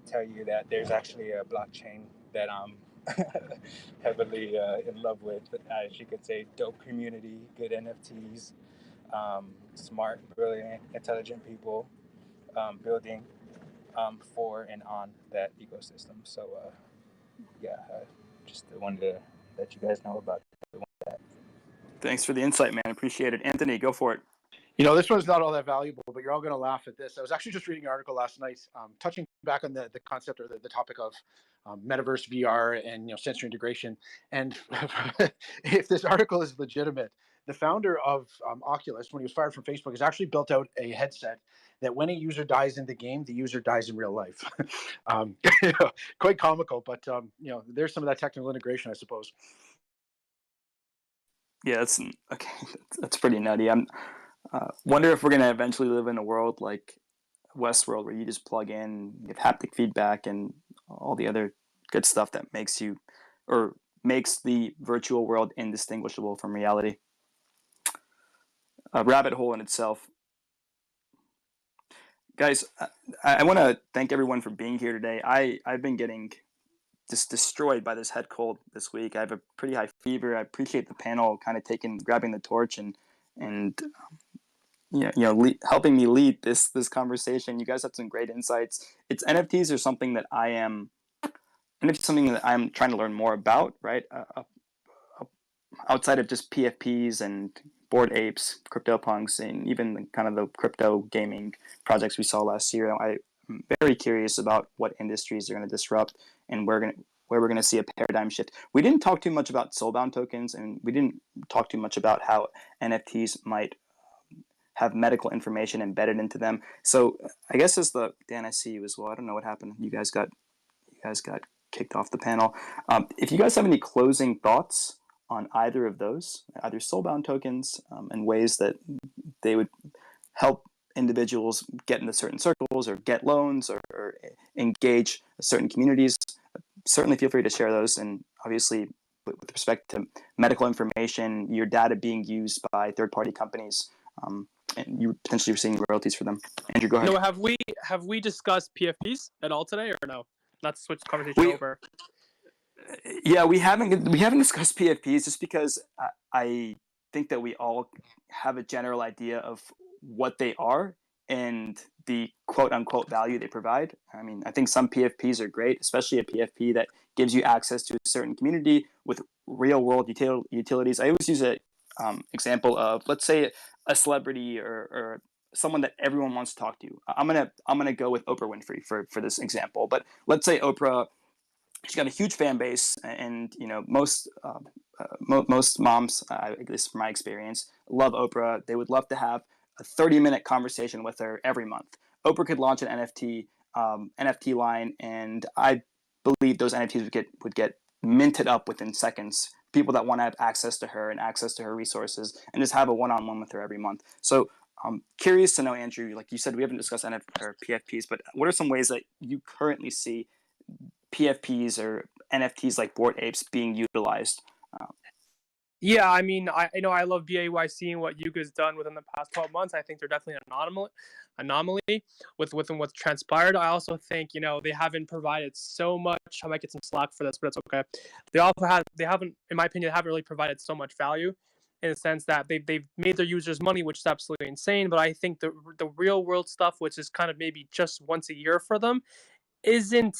tell you that there's actually a blockchain that I'm heavily in love with. As you could say, dope community, good NFTs, smart, brilliant, intelligent people building for and on that ecosystem. So yeah, just wanted to let you guys know about that. Thanks for the insight, man. Appreciate it. Anthony, go for it. This one's not all that valuable, but you're all going to laugh at this. I was actually just reading an article last night, touching back on the concept or the topic of metaverse VR and sensor integration. And if this article is legitimate, the founder of Oculus, when he was fired from Facebook, has actually built out a headset that when a user dies in the game, the user dies in real life. Quite comical, but there's some of that technical integration, I suppose. Yeah, that's pretty nutty. I'm wonder if we're gonna eventually live in a world like Westworld, where you just plug in, you have haptic feedback, and all the other good stuff that makes the virtual world indistinguishable from reality. A rabbit hole in itself. Guys, I want to thank everyone for being here today. I've been getting just destroyed by this head cold this week. I have a pretty high fever. I appreciate the panel kind of grabbing the torch and helping me lead this conversation. You guys have some great insights. NFTs are something that I'm trying to learn more about, right? Outside of just PFPs and Bored Apes, CryptoPunks, and even the crypto gaming projects we saw last year. I'm very curious about what industries are going to disrupt and where we're going to see a paradigm shift. We didn't talk too much about soulbound tokens, and we didn't talk too much about how NFTs might have medical information embedded into them. So I guess Dan, I see you as well. I don't know what happened. You guys got kicked off the panel. If you guys have any closing thoughts on either of those, either soulbound tokens and ways that they would help individuals get into certain circles or get loans or engage certain communities, certainly feel free to share those. And obviously, with respect to medical information, your data being used by third-party companies, and you potentially receiving royalties for them. Andrew, go ahead. No, have we discussed PFPs at all today, or no? Let's switch the conversation over. Yeah, we haven't discussed PFPs just because I think that we all have a general idea of what they are and the quote unquote value they provide. I mean, I think some PFPs are great, especially a PFP that gives you access to a certain community with real world utilities. I always use an example of, let's say, a celebrity or someone that everyone wants to talk to. I'm gonna go with Oprah Winfrey for this example. But let's say Oprah, she's got a huge fan base, and most moms, at least from my experience, love Oprah. They would love to have a 30-minute conversation with her every month. Oprah could launch an NFT line, and I believe those NFTs would get minted up within seconds. People that want to have access to her and access to her resources, and just have a one-on-one with her every month. So I'm curious to know, Andrew, like you said, we haven't discussed or PFPs, but what are some ways that you currently see PFPs or NFTs like Bored Apes being utilized? Yeah, I mean, I love BAYC and what Yuga's done within the past 12 months. I think they're definitely an anomaly within what's transpired. I also think, they haven't provided so much. I might get some slack for this, but it's okay. They haven't, in my opinion, haven't really provided so much value, in the sense that they've made their users money, which is absolutely insane. But I think the real world stuff, which is kind of maybe just once a year for them, isn't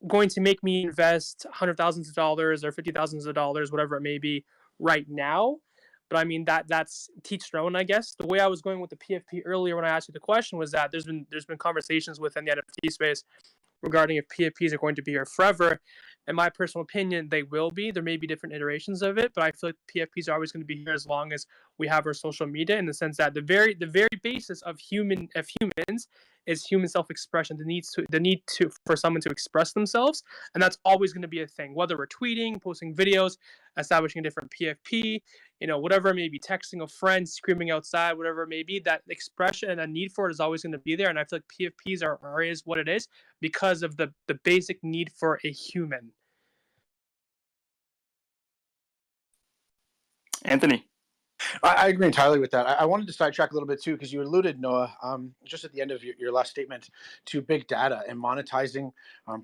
going to make me invest $100,000s or $50,000s, whatever it may be, right now. But I mean, that's teach their own, I guess. The way I was going with the PFP earlier when I asked you the question was that there's been conversations within the NFT space regarding if PFPs are going to be here forever. In my personal opinion, they will be. There may be different iterations of it, but I feel like PFPs are always going to be here as long as we have our social media, in the sense that the very basis of humans is human self-expression, the need for someone to express themselves, and that's always going to be a thing. Whether we're tweeting, posting videos, establishing a different PFP, whatever it may be, texting a friend, screaming outside, whatever it may be, that expression and that need for it is always going to be there. And I feel like PFPs is what it is because of the basic need for a human. Anthony. I agree entirely with that. I wanted to sidetrack a little bit too, because you alluded, Noah, just at the end of your last statement, to big data and monetizing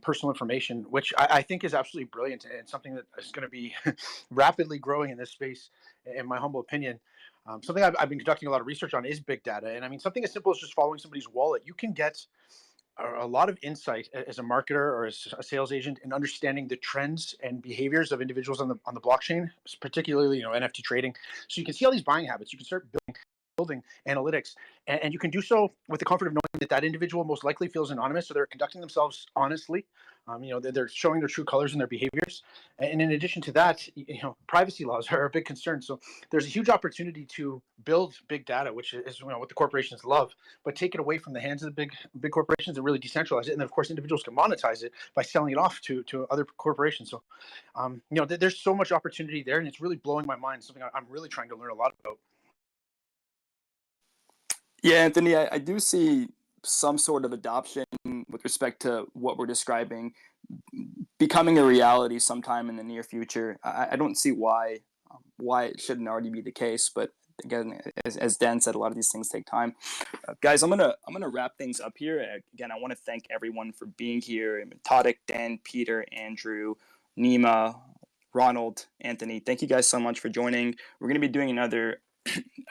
personal information, which I think is absolutely brilliant and something that is going to be rapidly growing in this space, in my humble opinion. Something I've been conducting a lot of research on is big data. And I mean, something as simple as just following somebody's wallet, you can get a lot of insight as a marketer or as a sales agent in understanding the trends and behaviors of individuals on the blockchain, particularly NFT trading. So you can see all these buying habits. You can start building analytics, and you can do so with the comfort of knowing that individual most likely feels anonymous, so they're conducting themselves honestly. They're showing their true colors in their behaviors. And in addition to that, privacy laws are a big concern. So there's a huge opportunity to build big data, which is what the corporations love, but take it away from the hands of the big corporations and really decentralize it. And then, of course, individuals can monetize it by selling it off to other corporations. So, there's so much opportunity there, and it's really blowing my mind. Something I'm really trying to learn a lot about. Yeah, Anthony, I do see some sort of adoption with respect to what we're describing becoming a reality sometime in the near future. I don't see why it shouldn't already be the case, but again, as Dan said, a lot of these things take time. Guys, I'm gonna wrap things up here. Again, I want to thank everyone for being here. Tadic, Dan, Peter, Andrew, Nima, Ronald, Anthony. Thank you guys so much for joining. We're going to be doing another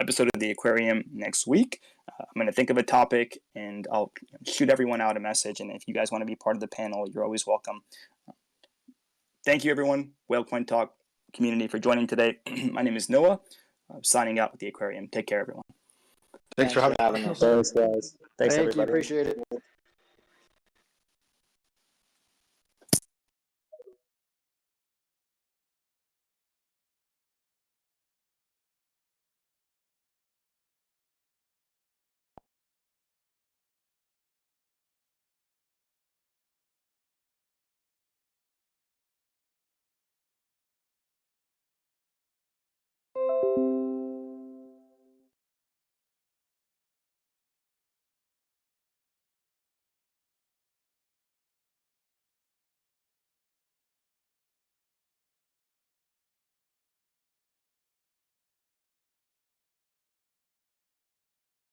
episode of the Aquarium next week. I'm going to think of a topic, and I'll shoot everyone out a message. And if you guys want to be part of the panel, you're always welcome. Thank you, everyone, Whale Coin Talk community, for joining today. My name is Noah. I'm signing out with the Aquarium. Take care, everyone. Thanks for having us. Thanks, guys. Thanks, Thank everybody. you. Appreciate it.